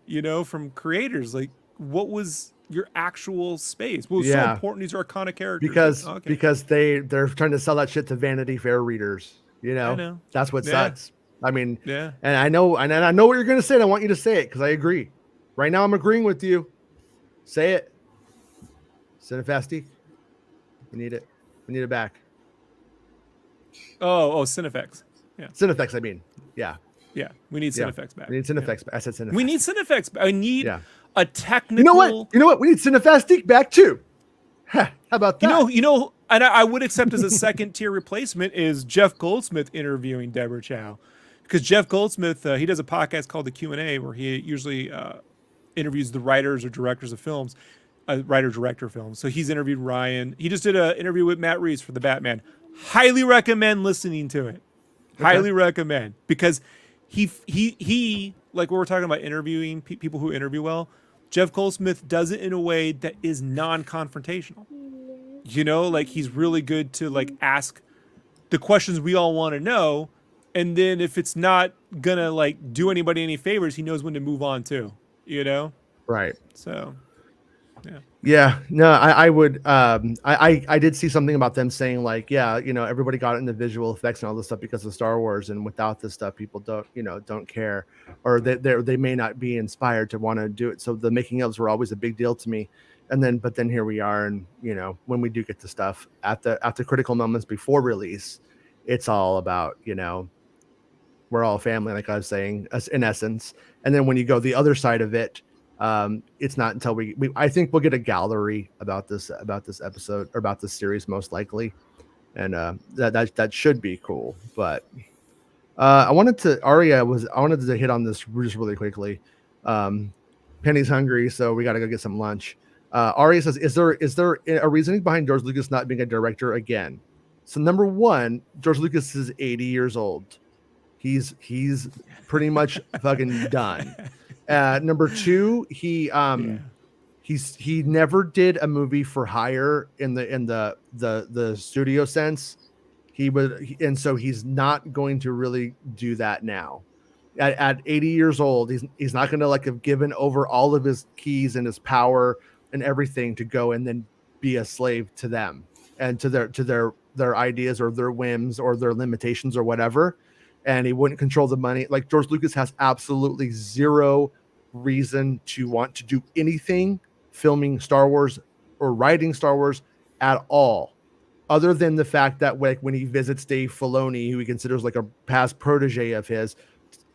from creators. Like, what was your actual space? What was so important? These are iconic characters. Because they're trying to sell that shit to Vanity Fair readers. I know. That's what sucks. I mean, and I know what you're gonna say, and I want you to say it because I agree. Right now, I'm agreeing with you. Say it. Cinefasty. We need it. We need it back. Oh, Cinefex. Yeah. Cinefex, I mean. Yeah. Yeah. We need Cinefex back. We need Cinefex back. I said Cinefex. We need Cinefex back. I need a technical. You know what? We need Cinefastic back too. How about that? And I would accept as a second tier replacement is Jeff Goldsmith interviewing Deborah Chow. Because Jeff Goldsmith, he does a podcast called The Q&A where he usually interviews the writers or directors of films, writer-director films. So he's interviewed Ryan. He just did an interview with Matt Reeves for The Batman. Highly recommend listening to it. Okay. Highly recommend. Because he like we were talking about interviewing people who interview well, Jeff Goldsmith does it in a way that is non-confrontational. Like he's really good to like ask the questions we all want to know. And then if it's not gonna like do anybody any favors, he knows when to move on too, Right. So, yeah. Yeah. No, I would. I did see something about them saying like, everybody got into visual effects and all this stuff because of Star Wars, and without this stuff, people don't care, or they may not be inspired to want to do it. So the making ofs were always a big deal to me. But then here we are, and when we do get the stuff at the critical moments before release, it's all about we're all family, like I was saying, in essence. And then when you go the other side of it, it's not until I think we'll get a gallery about this episode or about this series most likely, and that should be cool. But I wanted to hit on this just really quickly. Penny's hungry, so we got to go get some lunch. Aria says, is there a reasoning behind George Lucas not being a director again? So number one, George Lucas is 80 years old. He's pretty much fucking done. Number two, he never did a movie for hire in the studio sense. And so he's not going to really do that now. At 80 years old, he's not going to like have given over all of his keys and his power and everything to go and then be a slave to them and to their ideas or their whims or their limitations or whatever. And he wouldn't control the money. Like George Lucas has absolutely zero reason to want to do anything filming Star Wars or writing Star Wars at all, other than the fact that when he visits Dave Filoni, who he considers like a past protege of his,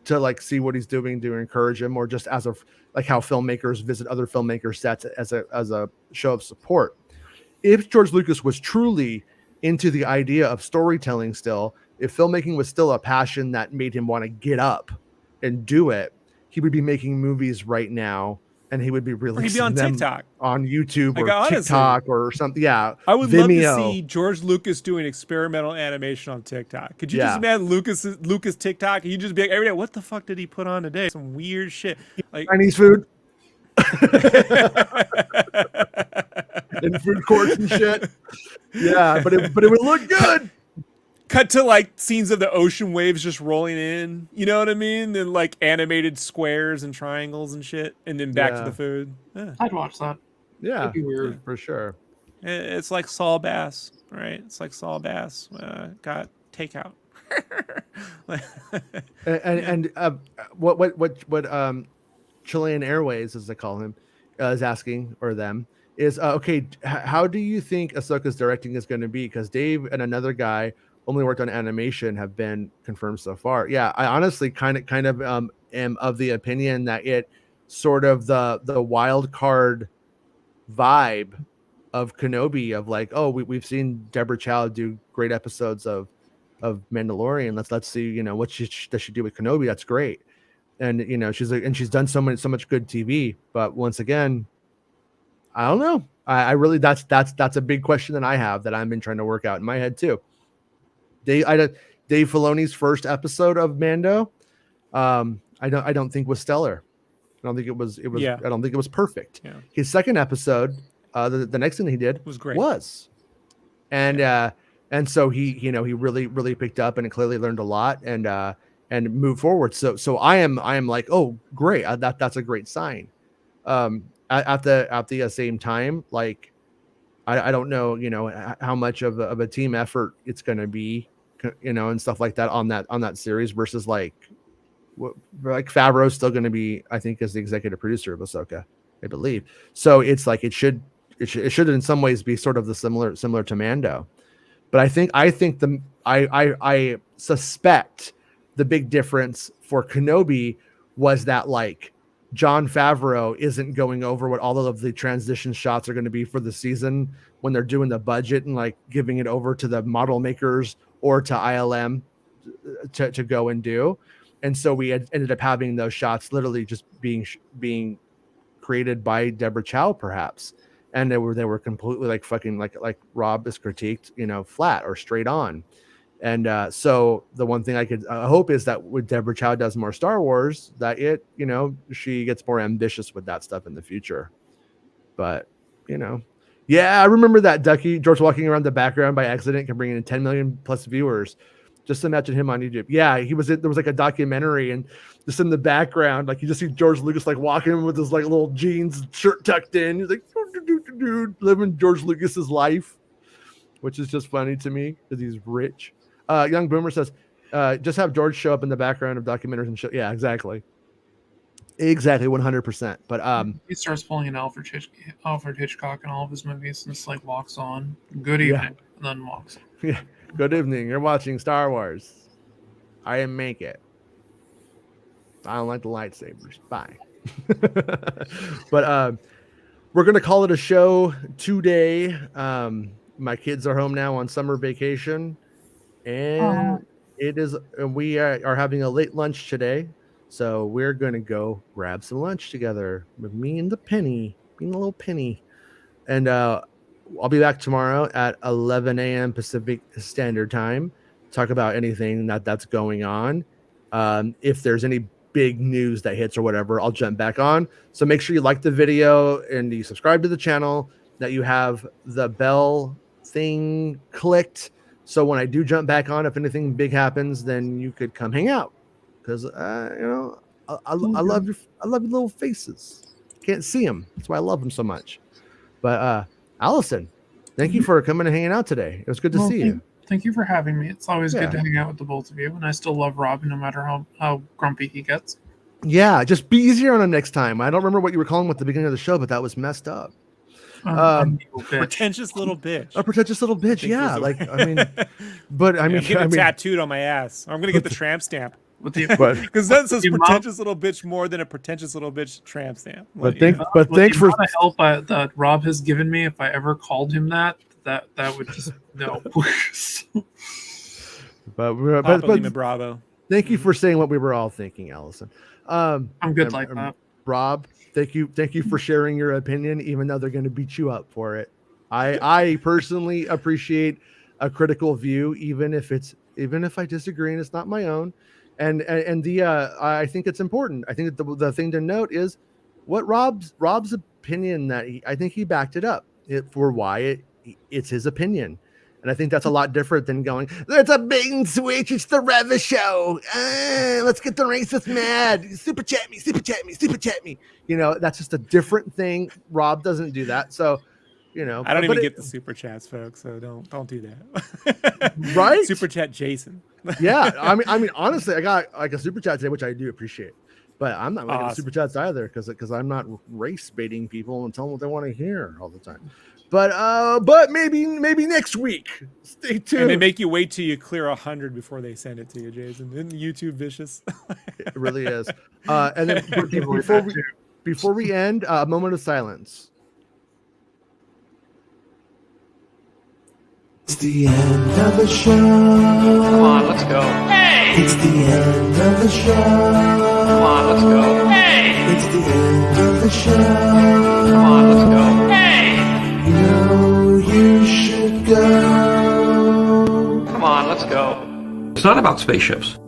to like see what he's doing to encourage him, or just as like how filmmakers visit other filmmakers' sets as a show of support. If George Lucas was truly into the idea of storytelling still, if filmmaking was still a passion that made him want to get up and do it, he would be making movies right now, and he would be releasing them TikTok, on YouTube or TikTok or something. Yeah, I would love to see George Lucas doing experimental animation on TikTok. Could you just imagine Lucas TikTok? And you just be like every day, what the fuck did he put on today? Some weird shit, like Chinese food. In food courts and shit. Yeah, but it would look good. Cut to like scenes of the ocean waves just rolling in, you know what I mean? Then like animated squares and triangles and shit, and then back to the food. Yeah. I'd watch that. Yeah, that'd be weird for sure. It's like Saul Bass, right? It's like Saul Bass got takeout. and what Chilean Airways, as they call him, is asking, or them, is okay. How do you think Ahsoka's directing is going to be? Because Dave and another guy only worked on animation have been confirmed so far. Yeah, I honestly kind of am of the opinion that it sort of the wild card vibe of Kenobi, of like, oh, we've seen Deborah Chow do great episodes of Mandalorian. Let's see, what does she do with Kenobi? That's great. And she's done so much good TV. But once again, I don't know. I really that's a big question that I have that I've been trying to work out in my head too. Dave Filoni's first episode of Mando, I don't think was stellar. I don't think it was. I don't think it was perfect. Yeah. His second episode, the next thing he did was great. And so he really picked up and clearly learned a lot. And and move forward. So I am like, oh, great, that's a great sign. At the same time, like, I don't know, how much of a team effort it's going to be, and stuff like that on that series versus like Favreau's still going to be, I think, as the executive producer of Ahsoka, I believe. So it's like it should in some ways be sort of the similar to Mando. But I suspect the big difference for Kenobi was that like Jon Favreau isn't going over what all of the transition shots are going to be for the season when they're doing the budget and like giving it over to the model makers or to ILM to go and do. And so we ended up having those shots literally just being created by Deborah Chow, perhaps. And they were completely like fucking like Rob is critiqued, flat or straight on. And so the one thing I could hope is that when Deborah Chow does more Star Wars, that she gets more ambitious with that stuff in the future. But, yeah, I remember that Ducky, George walking around the background by accident can bring in 10 million plus viewers. Just imagine him on YouTube. Yeah, there was like a documentary, and just in the background, like you just see George Lucas like walking with his like little jeans shirt tucked in. He's like living George Lucas's life, which is just funny to me because he's rich. Young Boomer says, just have George show up in the background of documentaries and shit. Yeah, exactly. 100%. But he starts pulling an Alfred Hitchcock in all of his movies and just like walks on, good evening, and then walks on. Yeah. Good evening. You're watching Star Wars. I didn't make it. I don't like the lightsabers. Bye. But we're gonna call it a show today. My kids are home now on summer vacation, and we are having a late lunch today. So we're gonna go grab some lunch together with me and the Penny, being a little Penny, and I'll be back tomorrow at 11 a.m. Pacific Standard Time. Talk about anything that's going on. If there's any big news that hits or whatever, I'll jump back on. So make sure you like the video and you subscribe to the channel, that you have the bell thing clicked. So when I do jump back on, if anything big happens, then you could come hang out. Because, I love your little faces. Can't see them. That's why I love them so much. But, Allison, thank you for coming and hanging out today. It was good to see you. Thank you for having me. It's always good to hang out with the both of you, and I still love Rob no matter how grumpy he gets. Yeah, just be easier on him next time. I don't remember what you were calling him at the beginning of the show, but that was messed up. Pretentious little bitch. A pretentious little bitch, yeah. I'm getting it tattooed on my ass. Or I'm gonna get the tramp stamp. Because that says pretentious little bitch more than a pretentious little bitch tramp stamp. Thanks for the help that Rob has given me. If I ever called him that would just no. but Bravo. Thank you for saying what we were all thinking, Allison. I'm good like that. Rob, thank you for sharing your opinion, even though they're going to beat you up for it. I personally appreciate a critical view, even if I disagree and it's not my own. And I think it's important. I think that the thing to note is what Rob's opinion, that I think he backed it up for why it's his opinion. And I think that's a lot different than going, there's a bait and switch, it's the Reva show. Let's get the racist mad. Super chat me. That's just a different thing. Rob doesn't do that. So, I don't even get the super chats, folks. So don't do that. Right? Super chat Jason. Yeah. I mean, honestly, I got like a super chat today, which I do appreciate. But I'm not making super chats either because I'm not race baiting people and telling them what they want to hear all the time. But maybe next week. Stay tuned. And they make you wait till you clear 100 before they send it to you, Jason. Isn't YouTube vicious? It really is. And then before we end, a moment of silence. It's the end of the show. Come on, let's go. Hey! It's the end of the show. Come on, let's go. Hey! It's the end of the show. Come on, let's go. Hey! You know you should go. Come on, let's go. It's not about spaceships.